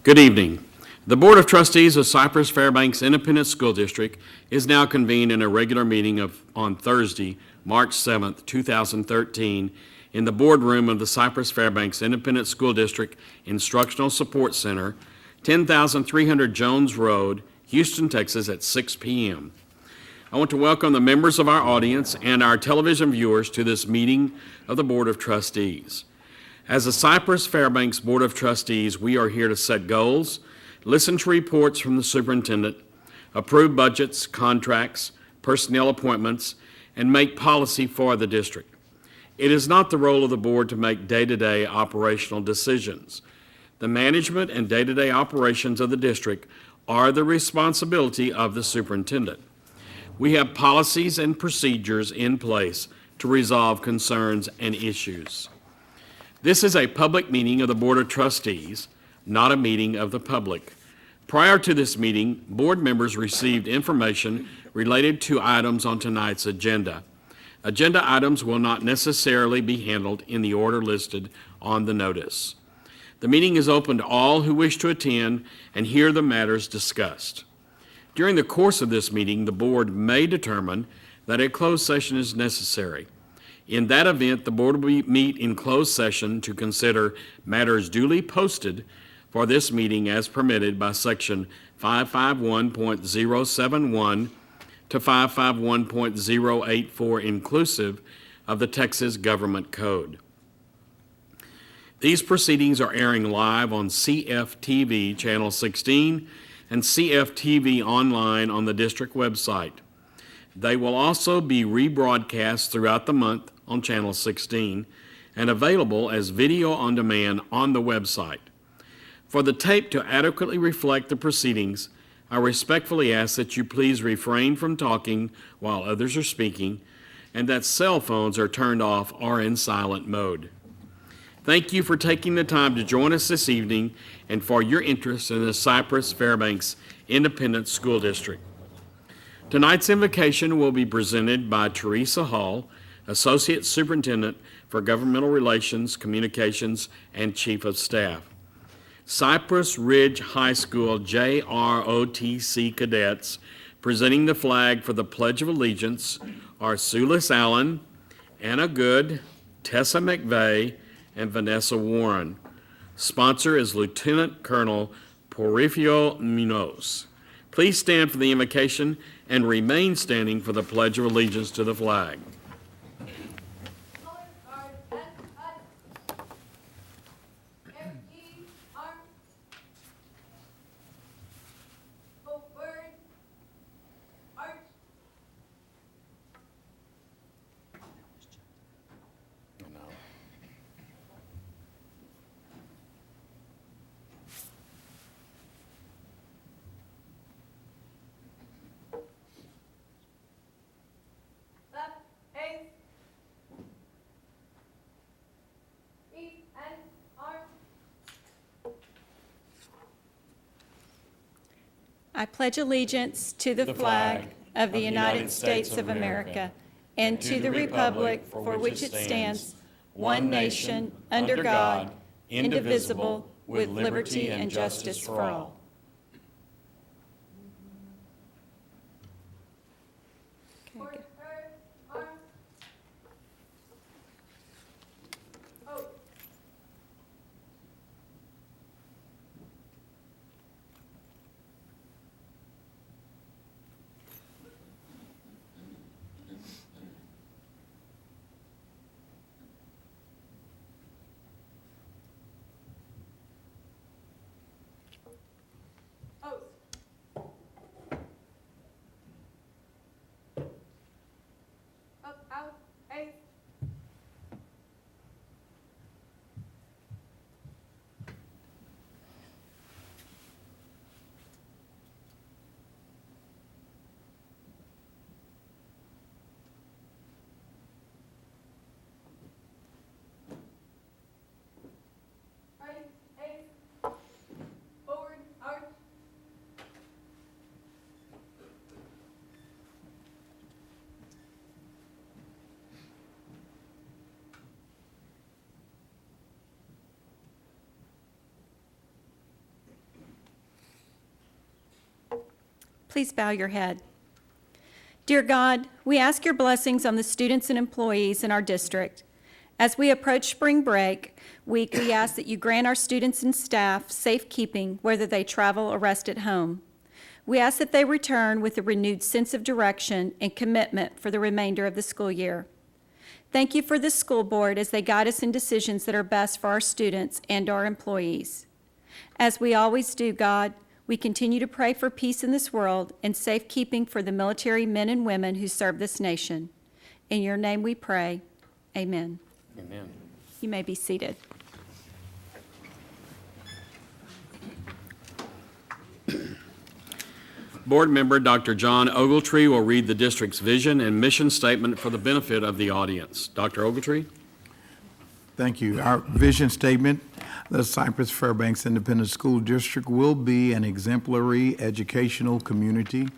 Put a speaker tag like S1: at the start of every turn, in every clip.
S1: Good evening. The Board of Trustees of Cypress-Fairbanks Independent School District is now convened in a regular meeting on Thursday, March 7th, 2013, in the boardroom of the Cypress-Fairbanks Independent School District Instructional Support Center, 10,300 Jones Road, Houston, Texas, at 6 p.m. I want to welcome the members of our audience and our television viewers to this meeting of the Board of Trustees. As the Cypress-Fairbanks Board of Trustees, we are here to set goals, listen to reports from the superintendent, approve budgets, contracts, personnel appointments, and make policy for the district. It is not the role of the board to make day-to-day operational decisions. The management and day-to-day operations of the district are the responsibility of the superintendent. We have policies and procedures in place to resolve concerns and issues. This is a public meeting of the Board of Trustees, not a meeting of the public. Prior to this meeting, board members received information related to items on tonight's agenda. Agenda items will not necessarily be handled in the order listed on the notice. The meeting is open to all who wish to attend and hear the matters discussed. During the course of this meeting, the board may determine that a closed session is necessary. In that event, the board will meet in closed session to consider matters duly posted for this meeting as permitted by Section 551.071 to 551.084 inclusive of the Texas Government Code. These proceedings are airing live on CFTV Channel 16 and CFTV online on the district website. They will also be rebroadcast throughout the month on Channel 16 and available as video on demand on the website. For the tape to adequately reflect the proceedings, I respectfully ask that you please refrain from talking while others are speaking and that cell phones are turned off or in silent mode. Thank you for taking the time to join us this evening and for your interest in the Cypress-Fairbanks Independent School District. Tonight's invocation will be presented by Teresa Hull, Associate Superintendent for Governmental Relations, Communications, and Chief of Staff. Cypress Ridge High School JROTC cadets presenting the flag for the Pledge of Allegiance are Sulis Allen, Anna Good, Tessa McVeigh, and Vanessa Warren. Sponsor is Lieutenant Colonel Porfirio Munoz. Please stand for the invocation and remain standing for the Pledge of Allegiance to the flag.
S2: I pledge allegiance to the flag of the United States of America and to the republic for which it stands, one nation, under God, indivisible, with liberty and justice for all. Please bow your head. Dear God, we ask your blessings on the students and employees in our district. As we approach spring break week, we ask that you grant our students and staff safekeeping whether they travel or rest at home. We ask that they return with a renewed sense of direction and commitment for the remainder of the school year. Thank you for the school board as they guide us in decisions that are best for our students and our employees. As we always do, God, we continue to pray for peace in this world and safekeeping for the military men and women who serve this nation. In your name we pray. Amen.
S1: Amen.
S2: You may be seated.
S1: Board member Dr. John Ogletree will read the district's vision and mission statement for the benefit of the audience. Dr. Ogletree?
S3: Thank you. Our vision statement, the Cypress-Fairbanks Independent School District will be an exemplary educational community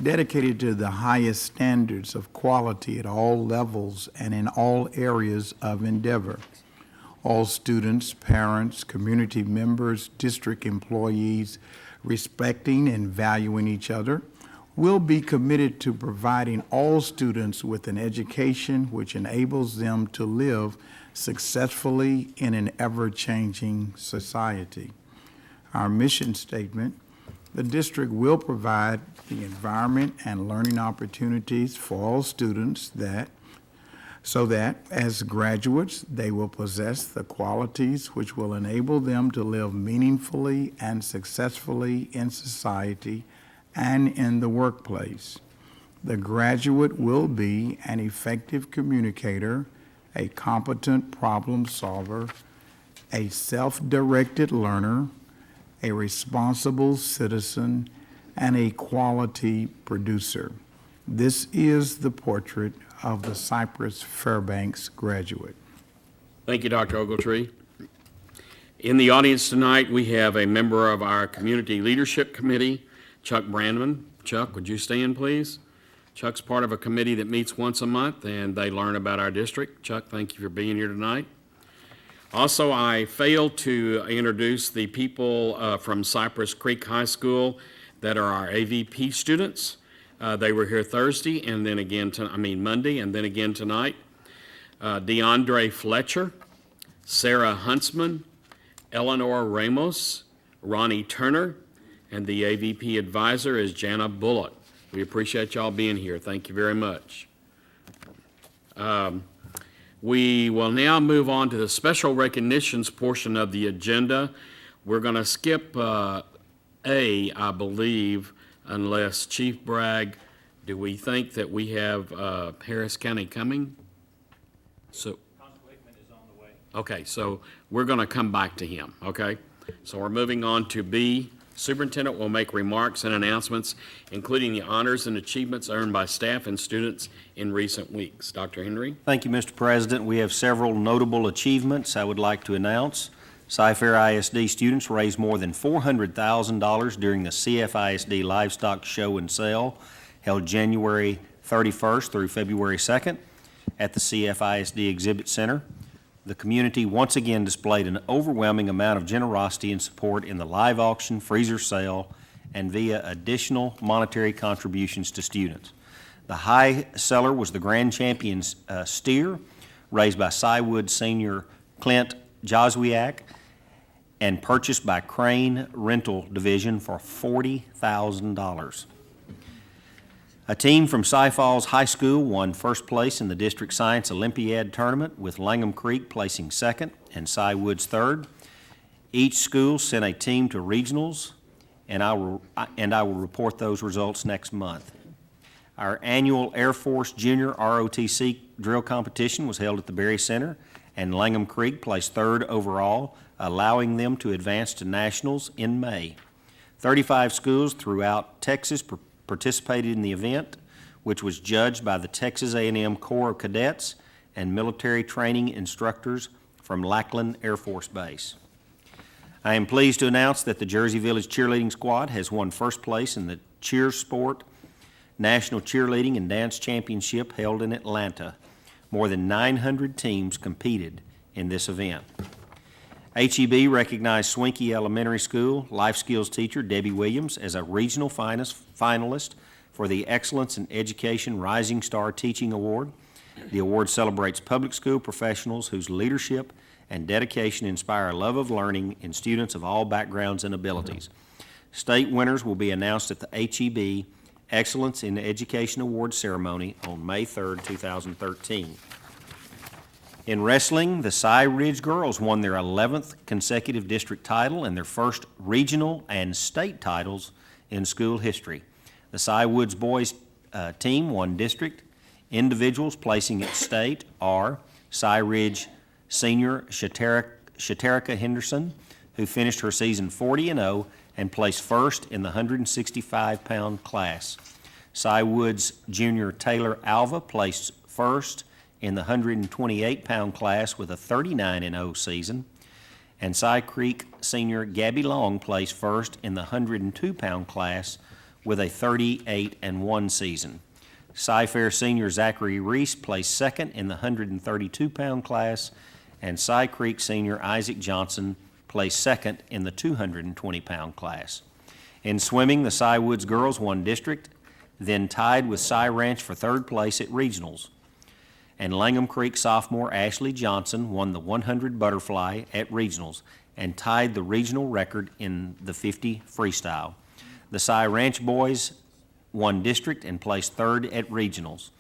S3: dedicated to the highest standards of quality at all levels and in all areas of endeavor. All students, parents, community members, district employees, respecting and valuing each other, will be committed to providing all students with an education which enables them to live successfully in an ever-changing society. Our mission statement, the district will provide the environment and learning opportunities for all students so that as graduates, they will possess the qualities which will enable them to live meaningfully and successfully in society and in the workplace. The graduate will be an effective communicator, a competent problem solver, a self-directed learner, a responsible citizen, and a quality producer. This is the portrait of the Cypress-Fairbanks graduate.
S1: Thank you, Dr. Ogletree. In the audience tonight, we have a member of our Community Leadership Committee, Chuck Brandman. Chuck, would you stand, please? Chuck's part of a committee that meets once a month, and they learn about our district. Chuck, thank you for being here tonight. Also, I failed to introduce the people from Cypress Creek High School that are our AVP students. They were here Thursday, and then again, Monday, and then again tonight. DeAndre Fletcher, Sarah Huntsman, Eleanor Ramos, Ronnie Turner, and the AVP advisor is Jana Bullock. We appreciate y'all being here. Thank you very much. We will now move on to the special recognitions portion of the agenda. We're going to skip I believe, unless Chief Bragg, do we think that we have Harris County coming? So,
S4: Hickman is on the way.
S1: okay, so we're going to come back to him, okay? So we're moving on to B. Superintendent will make remarks and announcements, including the honors and achievements earned by staff and students in recent weeks. Dr. Henry?
S4: Thank you, Mr. President. We have several notable achievements I would like to announce. Cy-Fair ISD students raised more than $400,000 during the CFISD Livestock Show and Sale held January 31st through February 2nd at the CFISD Exhibit Center. The community once again displayed an overwhelming amount of generosity and support in the live auction, freezer sale, and via additional monetary contributions to students. The high seller was the Grand Champion's steer, raised by Cywood Senior Clint Joswiak and purchased by Crane Rental Division for $40,000. A team from Cy Falls High School won first place in the District Science Olympiad Tournament, with Langham Creek placing second and Cy Woods third. Each school sent a team to regionals, and I will report those results next month. Our annual Air Force Junior ROTC drill competition was held at the Berry Center, and Langham Creek placed third overall, allowing them to advance to nationals in May. 35 schools throughout Texas participated in the event, which was judged by the Texas A&M Corps of Cadets and military training instructors from Lackland Air Force Base. I am pleased to announce that the Jersey Village Cheerleading Squad has won first place in the Cheer Sport National Cheerleading and Dance Championship held in Atlanta. More than 900 teams competed in this event. HEB recognized Swinkie Elementary School life skills teacher Debbie Williams as a regional finalist for the Excellence in Education Rising Star Teaching Award. The award celebrates public school professionals whose leadership and dedication inspire a love of learning in students of all backgrounds and abilities. State winners will be announced at the HEB Excellence in Education Award ceremony on May 3rd, 2013. In wrestling, the Cy Ridge girls won their 11th consecutive district title and their first regional and state titles in school history. The Cy Woods boys team won district. Individuals placing at state are Cy Ridge senior Shaterica Henderson, who finished her season 40-0 and placed first in the 165-pound class. Cy Woods junior Taylor Alva placed first in the 128-pound class with a 39-0 season, and Cy Creek senior Gabby Long placed first in the 102-pound class with a 38-1 season. Cy Fair senior Zachary Reese placed second in the 132-pound class, and Cy Creek senior Isaac Johnson placed second in the 220-pound class. In swimming, the Cy Woods girls won district, then tied with Cy Ranch for third place at regionals. And Langham Creek sophomore Ashley Johnson won the 100 butterfly at regionals and tied the regional record in the 50 freestyle. The Cy Ranch boys won district and placed third at regionals.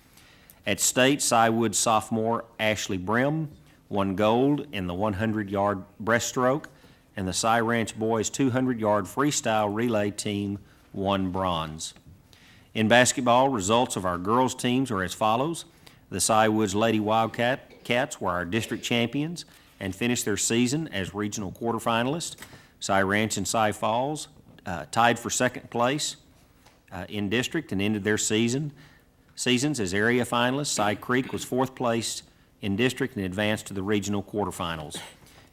S4: At state, Cy Woods sophomore Ashley Brim won gold in the 100-yard breaststroke, and the Cy Ranch boys 200-yard freestyle relay team won bronze. In basketball, results of our girls' teams are as follows. The Cy Woods Lady Wildcats were our district champions and finished their season as regional quarterfinalists. Cy Ranch and Cy Falls tied for second place in district and ended their seasons as area finalists. Cy Creek was fourth place in district and advanced to the regional quarterfinals.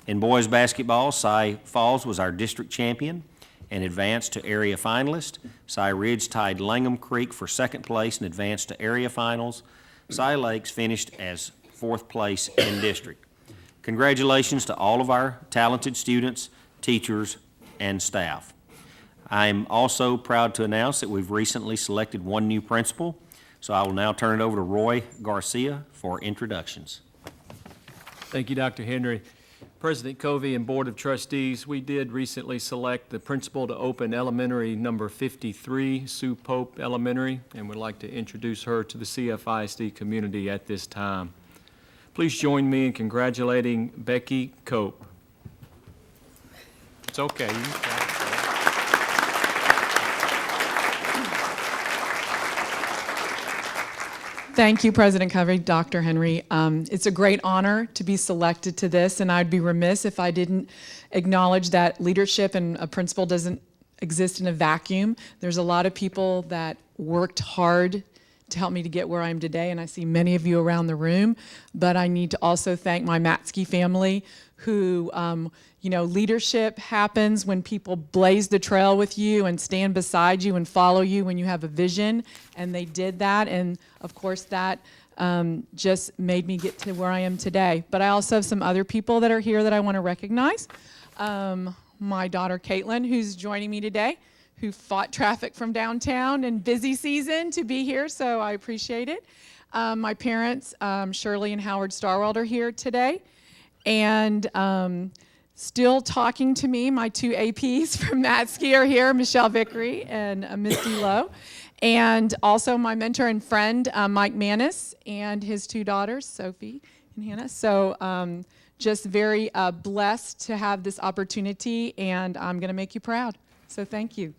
S4: In boys basketball, Cy Falls was our district champion and advanced to area finalist. Cy Ridge tied Langham Creek for second place and advanced to area finals. Cy Lakes finished as fourth place in district. Congratulations to all of our talented students, teachers, and staff. I'm also proud to announce that we've recently selected one new principal, so I will now turn it over to Roy Garcia for introductions.
S5: Thank you, Dr. Henry. President Covey and Board of Trustees, we did recently select the principal to open elementary number 53, Sue Pope Elementary, and would like to introduce her to the CFISD community at this time. Please join me in congratulating Becky Cope. It's okay. You can clap.
S6: Thank you, President Covey, Dr. Henry. It's a great honor to be selected to this, and I'd be remiss if I didn't acknowledge that leadership and a principal doesn't exist in a vacuum. There's a lot of people that worked hard to help me to get where I am today, and I see many of you around the room, but I need to also thank my Matsky family who, leadership happens when people blaze the trail with you and stand beside you and follow you when you have a vision, and they did that, and of course that just made me get to where I am today. But I also have some other people that are here that I want to recognize. My daughter Caitlin, who's joining me today, who fought traffic from downtown in busy season to be here, so I appreciate it. My parents, Shirley and Howard Starwald, are here today. And still talking to me, my two APs from Matsky are here, Michelle Vickery and Misty Lowe. And also my mentor and friend, Mike Manis, and his two daughters, Sophie and Hannah. So just very blessed to have this opportunity, and I'm going to make you proud. So thank you.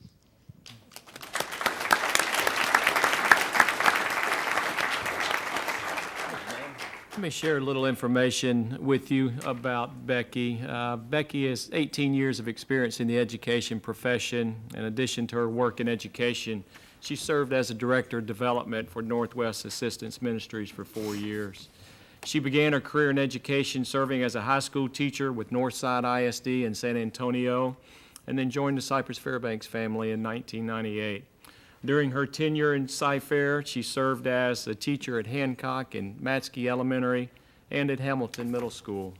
S5: Let me share a little information with you about Becky. Becky has 18 years of experience in the education profession. In addition to her work in education, she served as a director of development for Northwest Assistance Ministries for 4 years. She began her career in education serving as a high school teacher with Northside ISD in San Antonio, and then joined the Cypress-Fairbanks family in 1998. During her tenure in Cy-Fair, she served as a teacher at Hancock and Matsky Elementary and at Hamilton Middle School.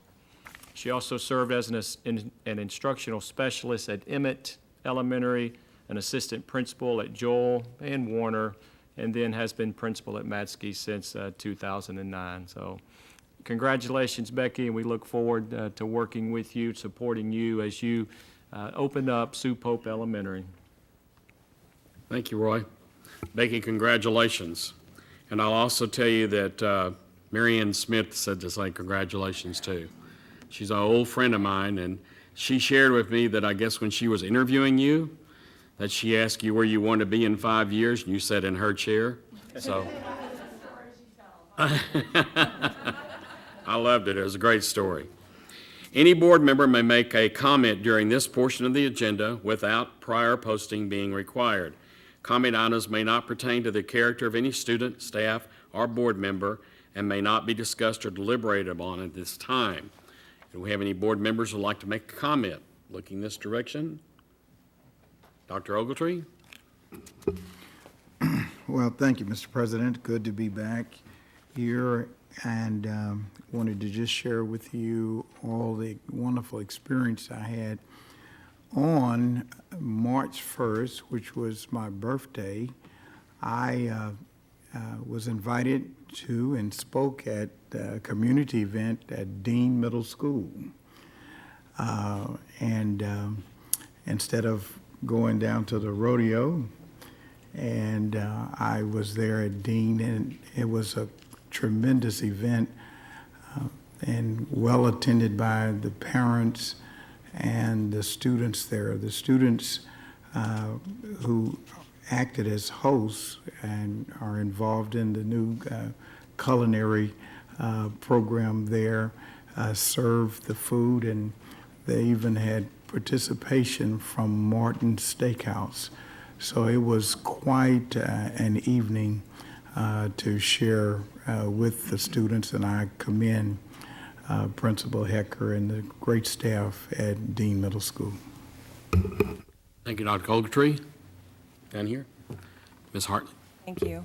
S5: She also served as an instructional specialist at Emmett Elementary, an assistant principal at Joel and Warner, and then has been principal at Matsky since 2009. So congratulations, Becky, and we look forward to working with you, supporting you as you open up Sue Pope Elementary.
S1: Thank you, Roy. Becky, congratulations. And I'll also tell you that Marianne Smith said to say congratulations too. She's an old friend of mine, and she shared with me that I guess when she was interviewing you, that she asked you where you wanted to be in 5 years, and you sat in her chair. So I loved it. It was a great story. Any board member may make a comment during this portion of the agenda without prior posting being required. Comment items may not pertain to the character of any student, staff, or board member and may not be discussed or deliberated upon at this time. Do we have any board members who would like to make a comment? Looking this direction. Dr. Ogletree?
S3: Well, thank you, Mr. President. Good to be back here, and wanted to just share with you all the wonderful experience I had on March 1st, which was my birthday. I was invited to and spoke at a community event at Dean Middle School. Instead of going down to the rodeo, and I was there at Dean, and it was a tremendous event and well attended by the parents and the students there. The students who acted as hosts and are involved in the new culinary program there served the food, and they even had participation from Martin's Steakhouse. So it was quite an evening to share with the students, and I commend Principal Hecker and the great staff at Dean Middle School.
S1: Thank you, Dr. Ogletree. Down here. Ms. Hartley.
S7: Thank you.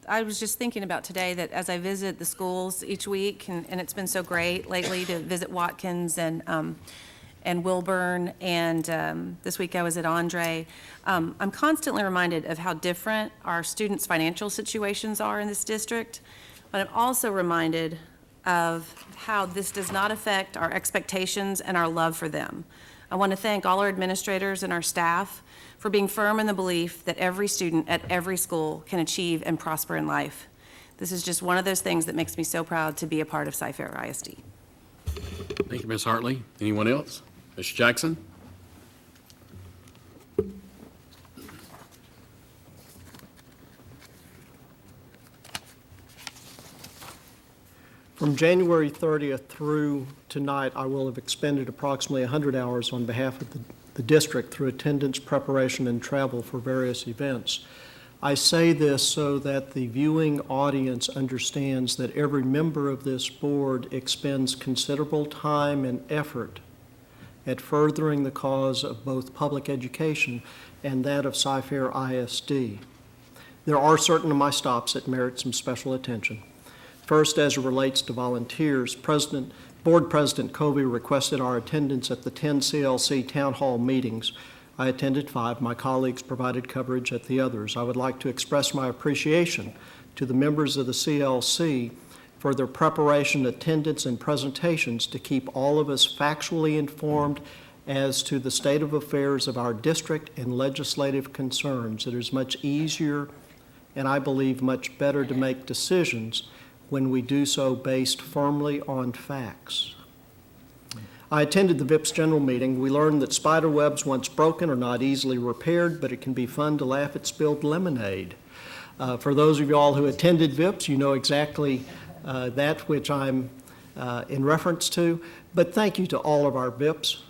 S7: I was just thinking about today that as I visit the schools each week, and it's been so great lately to visit Watkins and Wilburn, and this week I was at Andre. I'm constantly reminded of how different our students' financial situations are in this district, but I'm also reminded of how this does not affect our expectations and our love for them. I want to thank all our administrators and our staff for being firm in the belief that every student at every school can achieve and prosper in life. This is just one of those things that makes me so proud to be a part of Cyfair ISD.
S1: Thank you, Ms. Hartley. Anyone else? Mr. Jackson?
S8: From January 30th through tonight, I will have expended approximately 100 hours on behalf of the district through attendance, preparation, and travel for various events. I say this so that the viewing audience understands that every member of this board expends considerable time and effort at furthering the cause of both public education and that of Cyfair ISD. There are certain of my stops that merit some special attention. First, as it relates to volunteers, Board President Covey requested our attendance at the 10 CLC Town Hall meetings. I attended 5. My colleagues provided coverage at the others. I would like to express my appreciation to the members of the CLC for their preparation, attendance, and presentations to keep all of us factually informed as to the state of affairs of our district and legislative concerns. It is much easier and I believe much better to make decisions when we do so based firmly on facts. I attended the VIPS general meeting. We learned that spider webs, once broken, are not easily repaired, but it can be fun to laugh at spilled lemonade. For those of you all who attended VIPS, you know exactly that which I'm in reference to, but thank you to all of our VIPS.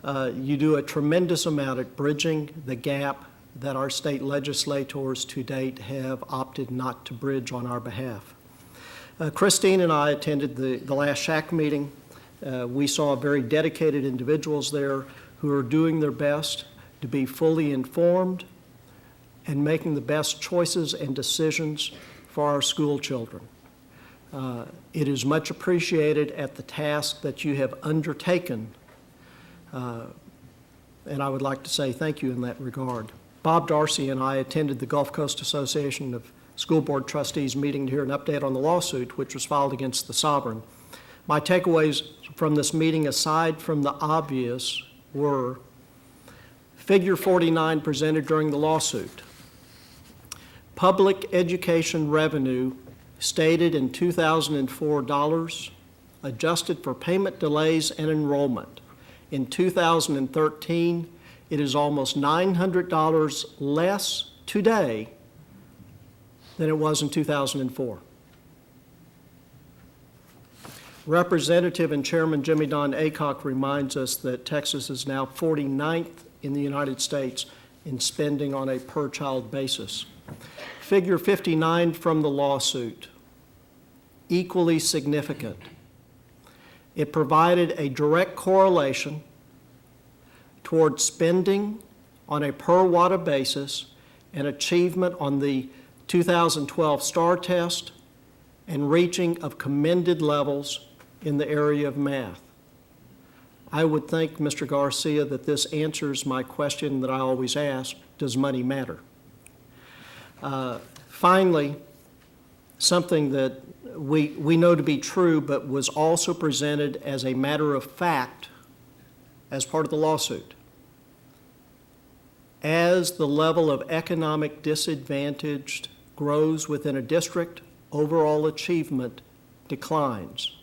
S8: You do a tremendous amount at bridging the gap that our state legislators to date have opted not to bridge on our behalf. Christine and I attended the last SHAC meeting. We saw very dedicated individuals there who are doing their best to be fully informed and making the best choices and decisions for our school children. It is much appreciated at the task that you have undertaken, and I would like to say thank you in that regard. Bob Darcy and I attended the Gulf Coast Association of School Board Trustees meeting to hear an update on the lawsuit which was filed against the Sovereign. My takeaways from this meeting, aside from the obvious, were Figure 49 presented during the lawsuit. Public education revenue stated in 2004 dollars, adjusted for payment delays and enrollment. In 2013, it is almost $900 less today than it was in 2004. Representative and Chairman Jimmy Don Aycock reminds us that Texas is now 49th in the United States in spending on a per-child basis. Figure 59 from the lawsuit, equally significant. It provided a direct correlation toward spending on a per-WADA basis and achievement on the 2012 STAR test and reaching of commended levels in the area of math. I would think, Mr. Garcia, that this answers my question that I always ask, does money matter? Finally, something that we know to be true but was also presented as a matter of fact as part of the lawsuit. As the level of economic disadvantage grows within a district, overall achievement declines.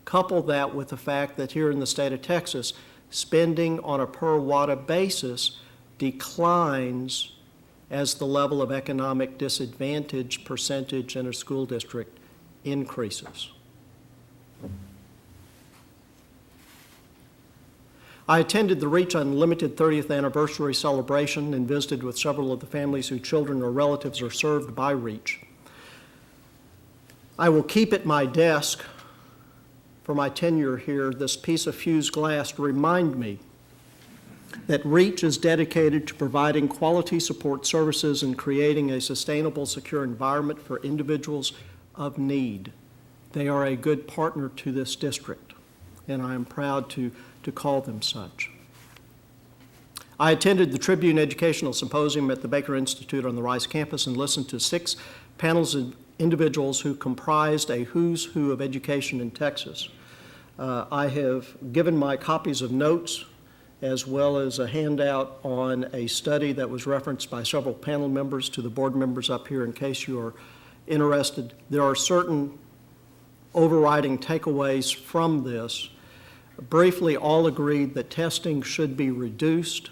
S8: Couple that with the fact that here in the state of Texas, spending on a per WADA basis declines as the level of economic disadvantage percentage in a school district increases. I attended the Reach Unlimited 30th anniversary celebration and visited with several of the families whose children or relatives are served by Reach. I will keep at my desk for my tenure here this piece of fused glass to remind me that Reach is dedicated to providing quality support services and creating a sustainable, secure environment for individuals of need. They are a good partner to this district, and I am proud to call them such. I attended the Tribune Educational Symposium at the Baker Institute on the Rice campus and listened to 6 panels of individuals who comprised a who's who of education in Texas. I have given my copies of notes as well as a handout on a study that was referenced by several panel members to the board members up here in case you are interested. There are certain overriding takeaways from this. Briefly, all agreed that testing should be reduced.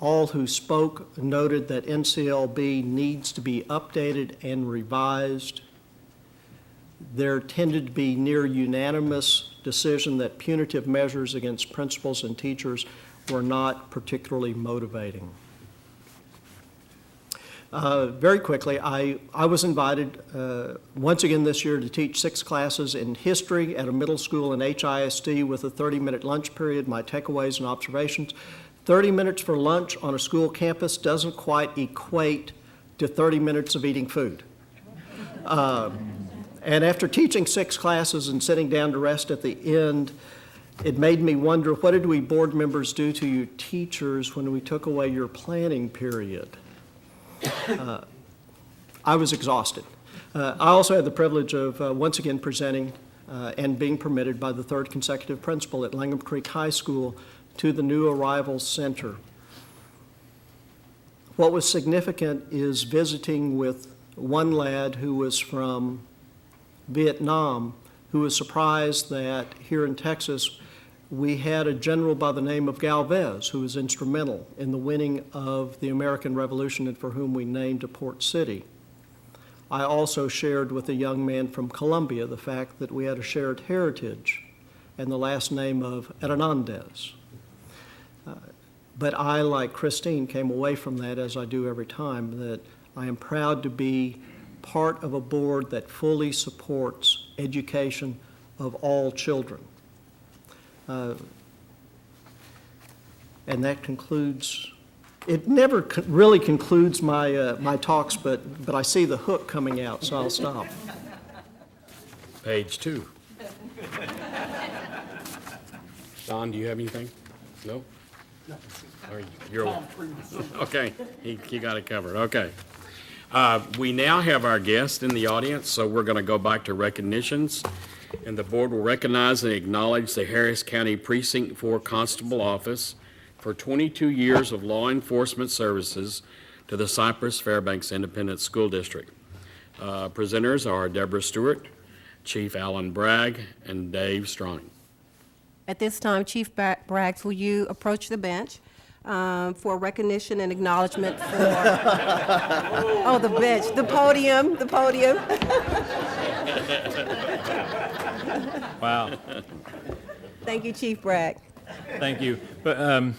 S8: All who spoke noted that NCLB needs to be updated and revised. There tended to be near unanimous decision that punitive measures against principals and teachers were not particularly motivating. Very quickly, I was invited once again this year to teach 6 classes in history at a middle school in HISD with a 30-minute lunch period. My takeaways and observations: 30 minutes for lunch on a school campus doesn't quite equate to 30 minutes of eating food. And after teaching 6 classes and sitting down to rest at the end, it made me wonder, what did we board members do to you teachers when we took away your planning period? I was exhausted. I also had the privilege of once again presenting and being permitted by the 3rd consecutive principal at Langham Creek High School to the New Arrivals Center. What was significant is visiting with one lad who was from Vietnam, who was surprised that here in Texas we had a general by the name of Galvez who was instrumental in the winning of the American Revolution and for whom we named a port city. I also shared with a young man from Colombia the fact that we had a shared heritage and the last name of Hernandez. But I, like Christine, came away from that, as I do every time, that I am proud to be part of a board that fully supports education of all children. And that concludes, it never really concludes my talks, but I see the hook coming out, so I'll stop.
S1: Page 2. Don, do you have anything? No? Or you're, okay, he got it covered, okay. We now have our guest in the audience, so we're going to go back to recognitions. And the board will recognize and acknowledge the Harris County Precinct 4 Constable Office for 22 years of law enforcement services to the Cypress-Fairbanks Independent School District. Presenters are Deborah Stewart, Chief Alan Bragg, and Dave Strong.
S9: At this time, Chief Bragg, will you approach the bench for recognition and acknowledgement for, oh, the bench, the podium.
S5: Wow,
S9: Thank you, Chief Bragg.
S5: thank you. But,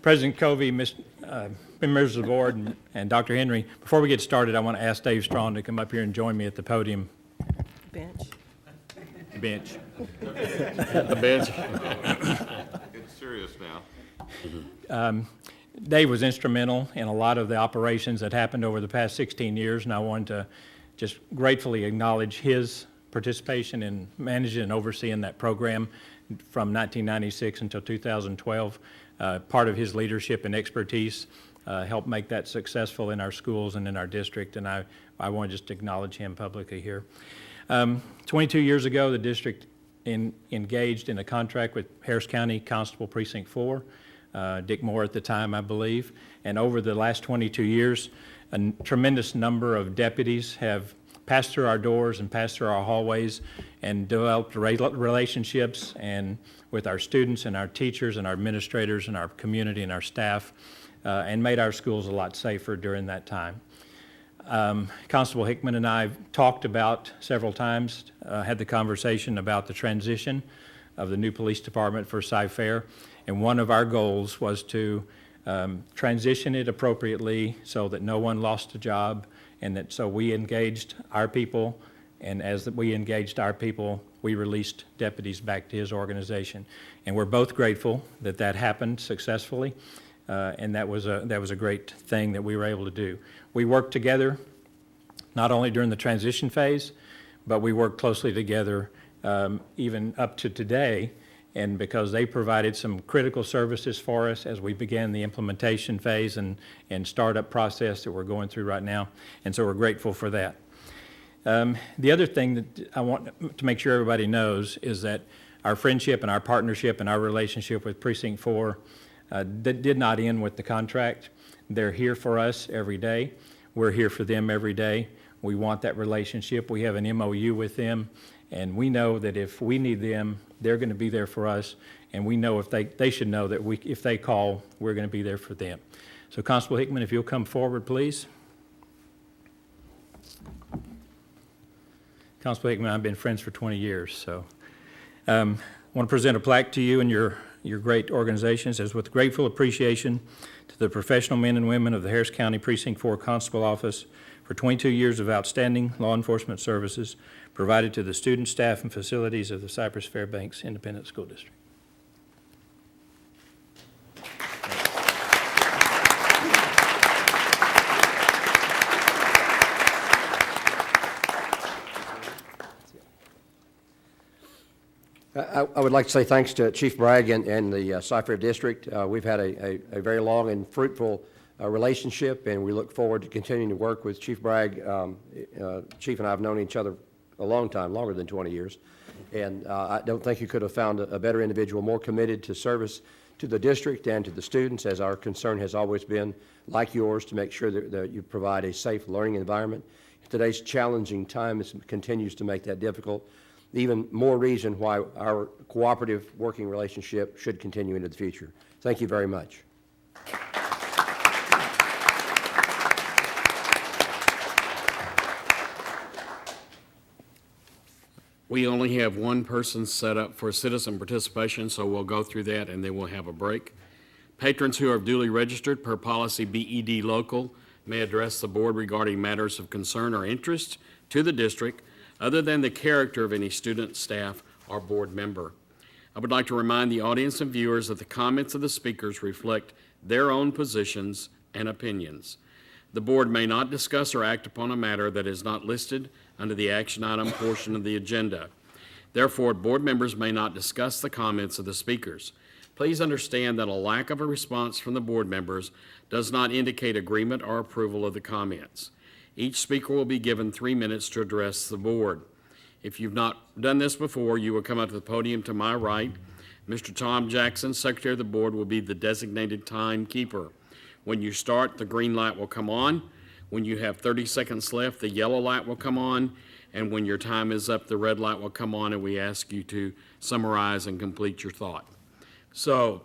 S5: President Covey, members of the board, and Dr. Henry, before we get started, I want to ask Dave Strong to come up here and join me at the podium
S9: Bench.
S5: bench.
S1: The bench.
S10: It's serious now.
S5: Dave was instrumental in a lot of the operations that happened over the past 16 years, and I wanted to just gratefully acknowledge his participation in managing and overseeing that program from 1996 until 2012. Part of his leadership and expertise helped make that successful in our schools and in our district, and I want to just acknowledge him publicly here. 22 years ago, the district engaged in a contract with Harris County Constable Precinct 4, Dick Moore at the time, I believe, and over the last 22 years, a tremendous number of deputies have passed through our doors and passed through our hallways and developed relationships and with our students and our teachers and our administrators and our community and our staff, and made our schools a lot safer during that time. Constable Hickman and I talked about several times, had the conversation about the transition of the new police department for Cy-Fair, and one of our goals was to transition it appropriately so that no one lost a job, and that so we engaged our people, and as we engaged our people, we released deputies back to his organization. And we're both grateful that that happened successfully, and that was a great thing that we were able to do. We worked together not only during the transition phase, but we worked closely together even up to today, and because they provided some critical services for us as we began the implementation phase and startup process that we're going through right now, and so we're grateful for that. The other thing that I want to make sure everybody knows is that our friendship and our partnership and our relationship with Precinct 4 that did not end with the contract. They're here for us every day. We're here for them every day. We want that relationship. We have an MOU with them, and we know that if we need them, they're going to be there for us, and we know if they should know that if they call, we're going to be there for them. So Constable Hickman, if you'll come forward, please. Constable Hickman, I've been friends for 20 years, so I want to present a plaque to you and your great organization. It says, with grateful appreciation to the professional men and women of the Harris County Precinct 4 Constable Office for 22 years of outstanding law enforcement services provided to the students, staff, and facilities of the Cypress-Fairbanks Independent School District.
S11: I would like to say thanks to Chief Bragg and the Cy-Fair District. We've had a very long and fruitful relationship, and we look forward to continuing to work with Chief Bragg. Chief and I have known each other a long time, longer than 20 years, and I don't think you could have found a better individual, more committed to service to the district and to the students, as our concern has always been, like yours, to make sure that you provide a safe learning environment. Today's challenging time continues to make that difficult. Even more reason why our cooperative working relationship should continue into the future. Thank you very much.
S1: We only have one person set up for citizen participation, so we'll go through that and then we'll have a break. Patrons who are duly registered per policy BED local may address the board regarding matters of concern or interest to the district other than the character of any student, staff, or board member. I would like to remind the audience and viewers that the comments of the speakers reflect their own positions and opinions. The board may not discuss or act upon a matter that is not listed under the action item portion of the agenda. Therefore, board members may not discuss the comments of the speakers. Please understand that a lack of a response from the board members does not indicate agreement or approval of the comments. Each speaker will be given 3 minutes to address the board. If you've not done this before, you will come up to the podium to my right. Mr. Tom Jackson, Secretary of the Board, will be the designated timekeeper. When you start, the green light will come on. When you have 30 seconds left, the yellow light will come on. And when your time is up, the red light will come on, and we ask you to summarize and complete your thought. So,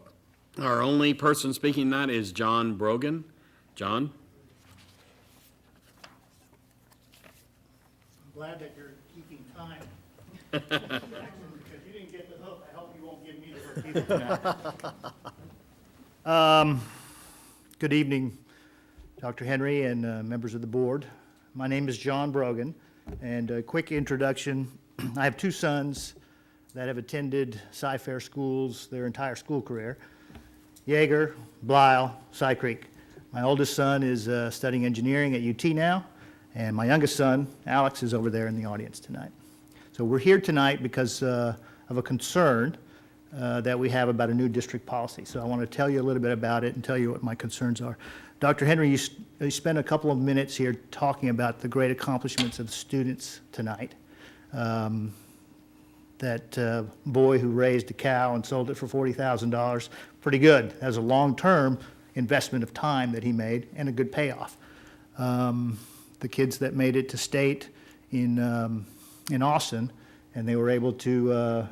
S1: our only person speaking tonight is John Brogan. John?
S12: I'm glad that you're keeping time. Because you didn't get the hook, I hope you won't give me the hook either. Good evening, Dr. Henry and members of the board. My name is John Brogan, and a quick introduction. I have two sons that have attended Cy-Fair schools their entire school career. Yeager, Blyle, Cy Creek. My oldest son is studying engineering at UT now, and my youngest son, Alex, is over there in the audience tonight. So we're here tonight because of a concern that we have about a new district policy. So I want to tell you a little bit about it and tell you what my concerns are. Dr. Henry, you spent a couple of minutes here talking about the great accomplishments of the students tonight. That boy who raised a cow and sold it for $40,000, pretty good. That was a long-term investment of time that he made and a good payoff. The kids that made it to state in Austin, and they were able to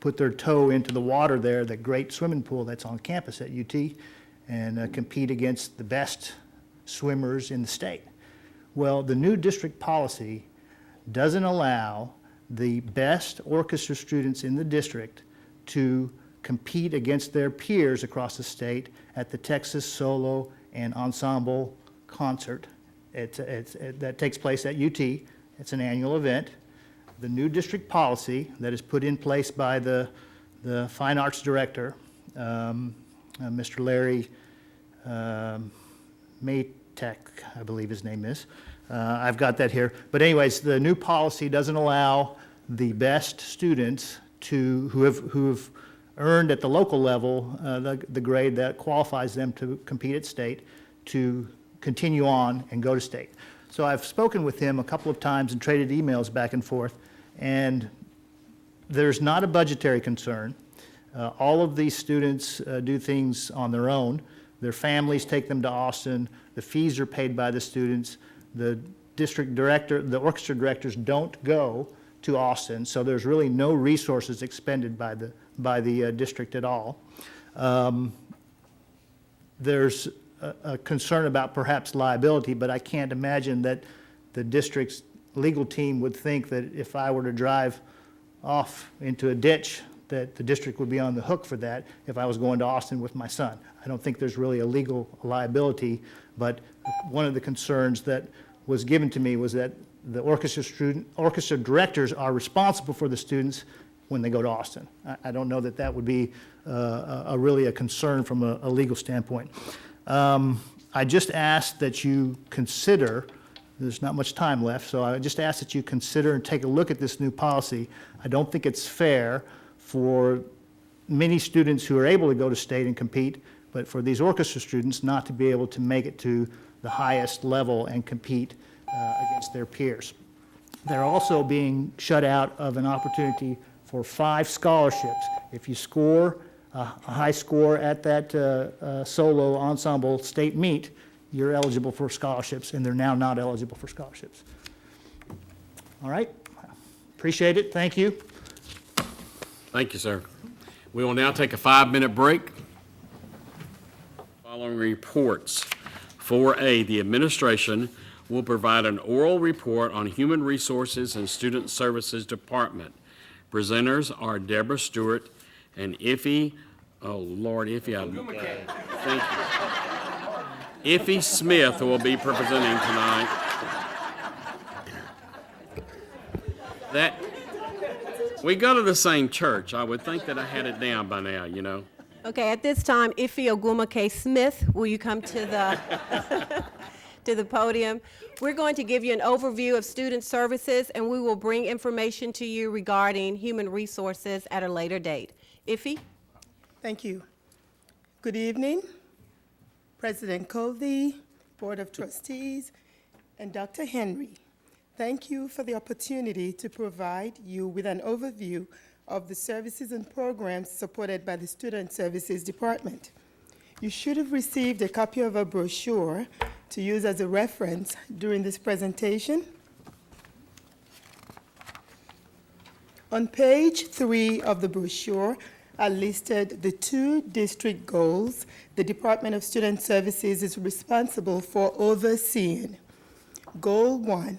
S12: put their toe into the water there, that great swimming pool that's on campus at UT, and compete against the best swimmers in the state. Well, the new district policy doesn't allow the best orchestra students in the district to compete against their peers across the state at the Texas Solo and Ensemble Concert. That takes place at UT. It's an annual event. The new district policy that is put in place by the Fine Arts Director, Mr. Larry Maytek, I believe his name is. I've got that here. But anyways, the new policy doesn't allow the best students who have earned at the local level the grade that qualifies them to compete at state to continue on and go to state. So I've spoken with him a couple of times and traded emails back and forth, and there's not a budgetary concern. All of these students do things on their own. Their families take them to Austin. The fees are paid by the students. The district director, the orchestra directors don't go to Austin, so there's really no resources expended by the district at all. There's a concern about perhaps liability, but I can't imagine that the district's legal team would think that if I were to drive off into a ditch, that the district would be on the hook for that if I was going to Austin with my son. I don't think there's really a legal liability, but one of the concerns that was given to me was that the orchestra directors are responsible for the students when they go to Austin. I don't know that that would be really a concern from a legal standpoint. I just ask that you consider, there's not much time left, so I just ask that you consider and take a look at this new policy. I don't think it's fair for many students who are able to go to state and compete, but for these orchestra students not to be able to make it to the highest level and compete against their peers. They're also being shut out of an opportunity for 5 scholarships. If you score a high score at that solo ensemble state meet, you're eligible for scholarships, and they're now not eligible for scholarships. All right, appreciate it, thank you.
S1: Thank you, sir. We will now take a 5-minute break. Following reports. 4A, the administration will provide an oral report on Human Resources and Student Services Department. Presenters are Deborah Stewart and Iffy, oh Lord, Iffy, thank you. Iffy Smith will be presenting tonight. We go to the same church. I would think that I had it down by now, you know.
S9: Okay, at this time, Ife Ogumake Smith, will you come to the to the podium. We're going to give you an overview of student services, and we will bring information to you regarding human resources at a later date. Iffy?
S13: Thank you. Good evening, President Covey, Board of Trustees, and Dr. Henry. Thank you for the opportunity to provide you with an overview of the services and programs supported by the Student Services Department. You should have received a copy of a brochure to use as a reference during this presentation. On page 3 of the brochure are listed the 2 district goals the Department of Student Services is responsible for overseeing. Goal 1,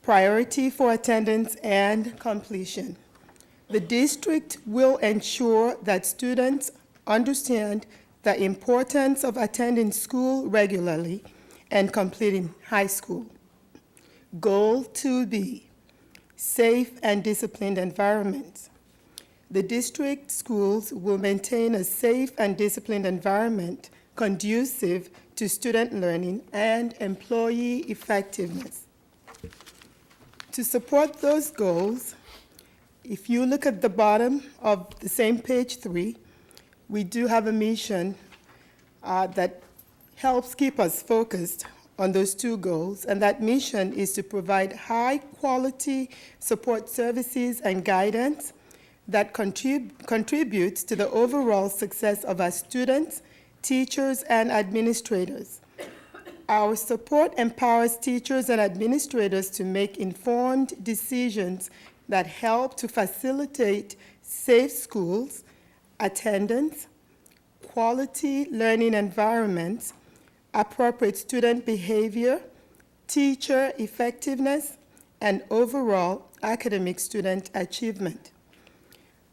S13: priority for attendance and completion. The district will ensure that students understand the importance of attending school regularly and completing high school. Goal 2B, safe and disciplined environments. The district schools will maintain a safe and disciplined environment conducive to student learning and employee effectiveness. To support those goals, if you look at the bottom of the same page 3, we do have a mission that helps keep us focused on those 2 goals, and that mission is to provide high-quality support services and guidance that contributes to the overall success of our students, teachers, and administrators. Our support empowers teachers and administrators to make informed decisions that help to facilitate safe schools, attendance, quality learning environments, appropriate student behavior, teacher effectiveness, and overall academic student achievement.